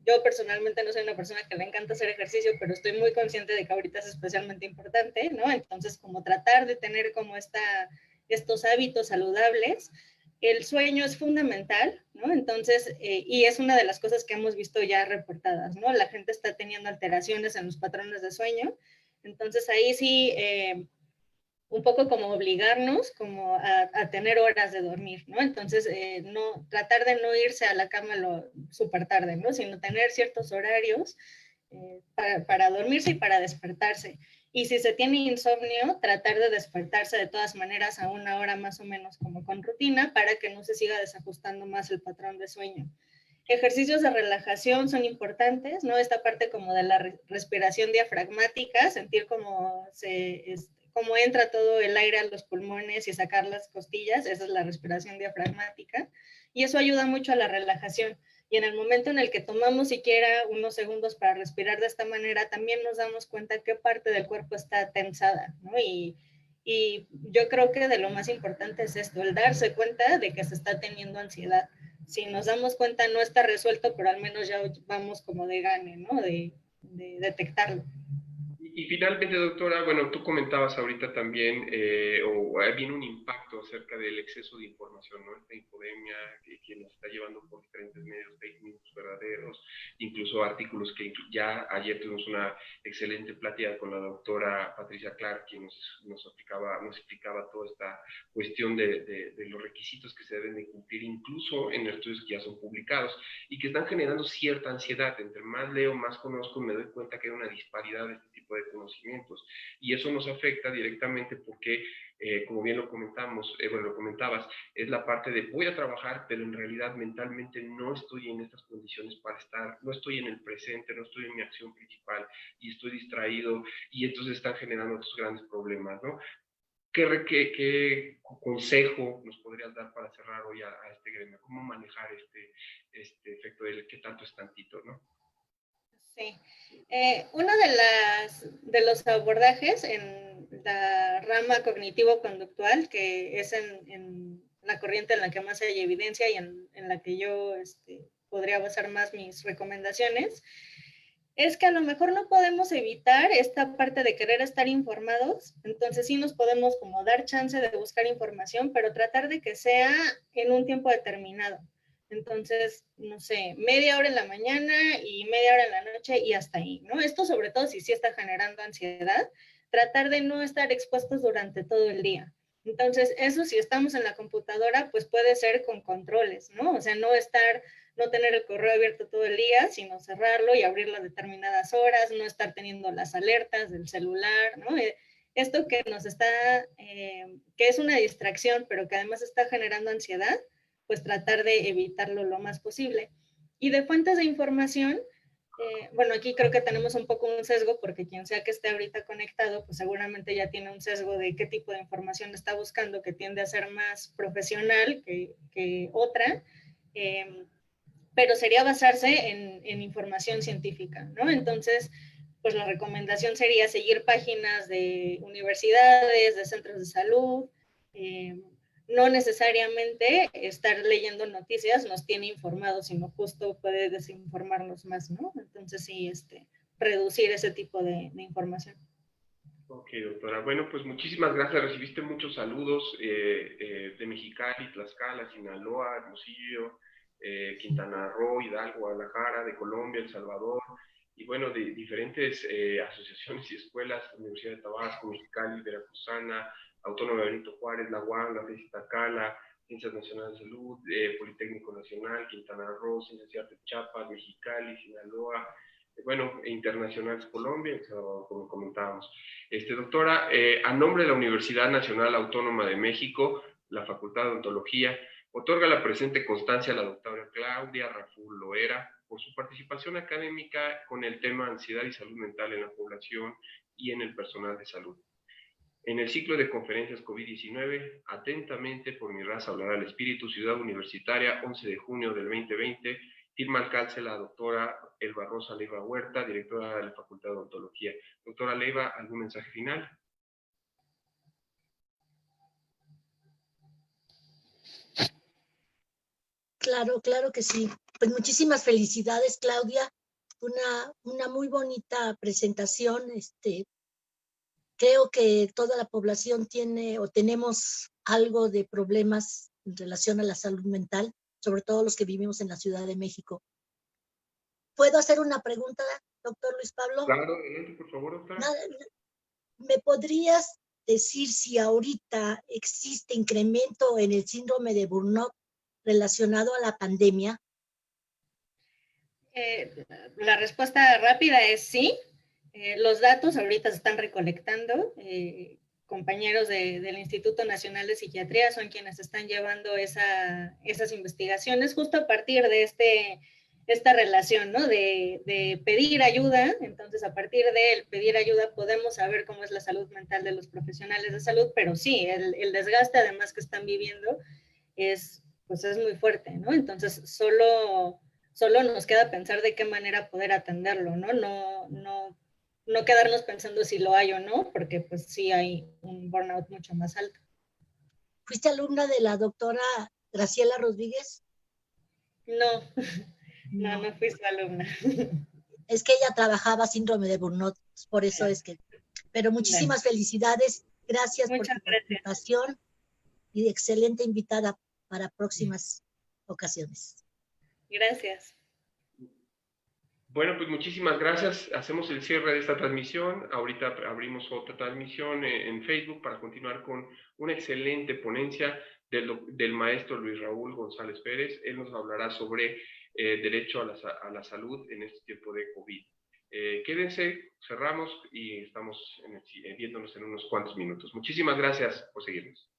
[SPEAKER 2] Yo personalmente no soy una persona que le encanta hacer ejercicio, pero estoy muy consciente de que ahorita es especialmente importante, ¿no? Entonces, como tratar de tener como estos hábitos saludables. El sueño es fundamental, ¿no? Entonces, y es una de las cosas que hemos visto ya reportadas, ¿no? La gente está teniendo alteraciones en los patrones de sueño. Entonces, ahí sí, un poco como obligarnos como a tener horas de dormir, ¿no? Entonces, no, tratar de no irse a la cama súper tarde, ¿no? Sino tener ciertos horarios para dormirse y para despertarse. Y si se tiene insomnio, tratar de despertarse de todas maneras a una hora más o menos como con rutina para que no se siga desajustando más el patrón de sueño. Ejercicios de relajación son importantes, ¿no? Esta parte como de la respiración diafragmática, sentir como cómo entra todo el aire a los pulmones y sacar las costillas, esa es la respiración diafragmática, y eso ayuda mucho a la relajación. Y en el momento en el que tomamos siquiera unos segundos para respirar de esta manera, también nos damos cuenta qué parte del cuerpo está tensada, ¿no? Y yo creo que de lo más importante es esto, el darse cuenta de que se está teniendo ansiedad. Si nos damos cuenta no está resuelto, pero al menos ya vamos como de gane, ¿no? De detectarlo.
[SPEAKER 1] Y finalmente, doctora, bueno, tú comentabas ahorita también, o viene un impacto acerca del exceso de información, ¿no? Esta infodemia que nos está llevando por diferentes medios, fake news verdaderos, incluso artículos que ya ayer tuvimos una excelente plática con la doctora Patricia Clark, quien nos explicaba toda esta cuestión de los requisitos que se deben de cumplir, incluso en estudios que ya son publicados, y que están generando cierta ansiedad. Entre más leo, más conozco, me doy cuenta que hay una disparidad de este tipo de conocimientos, y eso nos afecta directamente porque, como bien lo comentamos, bueno, lo comentabas, es la parte de voy a trabajar, pero en realidad mentalmente no estoy en estas condiciones para estar, no estoy en el presente, no estoy en mi acción principal y estoy distraído, y entonces están generando estos grandes problemas, ¿no? ¿Qué consejo nos podrías dar para cerrar hoy a este gremio? ¿Cómo manejar este efecto del que tanto es tantito, ¿no?
[SPEAKER 2] Sí. Uno de los abordajes en la rama cognitivo-conductual, que es en la corriente en la que más hay evidencia y en la que yo podría basar más mis recomendaciones, es que a lo mejor no podemos evitar esta parte de querer estar informados, entonces sí nos podemos como dar chance de buscar información, pero tratar de que sea en un tiempo determinado. Entonces, no sé, media hora en la mañana y media hora en la noche y hasta ahí, ¿no? Esto sobre todo si sí está generando ansiedad, tratar de no estar expuestos durante todo el día. Entonces, eso si estamos en la computadora, pues puede ser con controles, ¿no? O sea, no tener el correo abierto todo el día, sino cerrarlo y abrirlo a determinadas horas, no estar teniendo las alertas del celular, ¿no? Esto que nos está, que es una distracción, pero que además está generando ansiedad, pues tratar de evitarlo lo más posible. Y de fuentes de información, bueno, aquí creo que tenemos un poco un sesgo porque quien sea que esté ahorita conectado, pues seguramente ya tiene un sesgo de qué tipo de información está buscando, que tiende a ser más profesional que otra, pero sería basarse en información científica, ¿no? Entonces, pues la recomendación sería seguir páginas de universidades, de centros de salud, no necesariamente estar leyendo noticias nos tiene informados, sino justo puede desinformarnos más, ¿no? Entonces sí, reducir ese tipo de información.
[SPEAKER 1] Ok, doctora. Bueno, pues muchísimas gracias. Recibiste muchos saludos de Mexicali, Tlaxcala, Sinaloa, Hermosillo, Quintana Roo, Hidalgo, Guadalajara, de Colombia, El Salvador, y bueno, de diferentes asociaciones y escuelas, Universidad de Tabasco, Mexicali, Veracruzana, Autónoma de Benito Juárez, la UAM, la FES Iztacala, Ciencias Nacionales de Salud, Politécnico Nacional, Quintana Roo, Ciencias de Arte Chiapas, Mexicali, Sinaloa, bueno, internacionales Colombia, El Salvador, como comentábamos. Doctora, a nombre de la Universidad Nacional Autónoma de México, la Facultad de Odontología, otorga la presente constancia a la doctora Claudia Raful Loera por su participación académica con el tema ansiedad y salud mental en la población y en el personal de salud. En el ciclo de conferencias COVID-19, atentamente por mi raza hablará el espíritu, Ciudad Universitaria, 11 de junio del 2020, firma al calce la doctora Elba Rosa Leiva Huerta, directora de la Facultad de Odontología. Doctora Leiva, ¿algún mensaje final?
[SPEAKER 3] Claro, claro que sí. Pues muchísimas felicidades, Claudia. Una muy bonita presentación. Creo que toda la población tiene o tenemos algo de problemas en relación a la salud mental, sobre todo los que vivimos en la Ciudad de México. ¿Puedo hacer una pregunta, doctor Luis Pablo?
[SPEAKER 1] Claro, adelante, por favor, doctora.
[SPEAKER 3] ¿Me podrías decir si ahorita existe incremento en el síndrome de Burnout relacionado a la pandemia?
[SPEAKER 2] La respuesta rápida es sí. Los datos ahorita se están recolectando. Compañeros del Instituto Nacional de Psiquiatría son quienes están llevando esas investigaciones justo a partir de esta relación, ¿no? De pedir ayuda. Entonces, a partir de pedir ayuda podemos saber cómo es la salud mental de los profesionales de salud, pero sí, el desgaste además que están viviendo pues es muy fuerte, ¿no? Entonces, solo nos queda pensar de qué manera poder atenderlo, ¿no? No quedarnos pensando si lo hay o no, porque pues sí hay un burnout mucho más alto.
[SPEAKER 3] ¿Fuiste alumna de la doctora Graciela Rodríguez?
[SPEAKER 2] No, no fui su alumna.
[SPEAKER 3] Es que ella trabajaba síndrome de burnout, por eso es que... Pero muchísimas felicidades, gracias por tu participación y excelente invitada para próximas ocasiones.
[SPEAKER 2] Gracias.
[SPEAKER 1] Bueno, pues muchísimas gracias. Hacemos el cierre de esta transmisión. Ahorita abrimos otra transmisión en Facebook para continuar con una excelente ponencia del maestro Luis Raúl González Pérez. Él nos hablará sobre derecho a la salud en este tiempo de COVID. Quédense, cerramos y estamos viéndonos en unos cuantos minutos. Muchísimas gracias por seguirnos.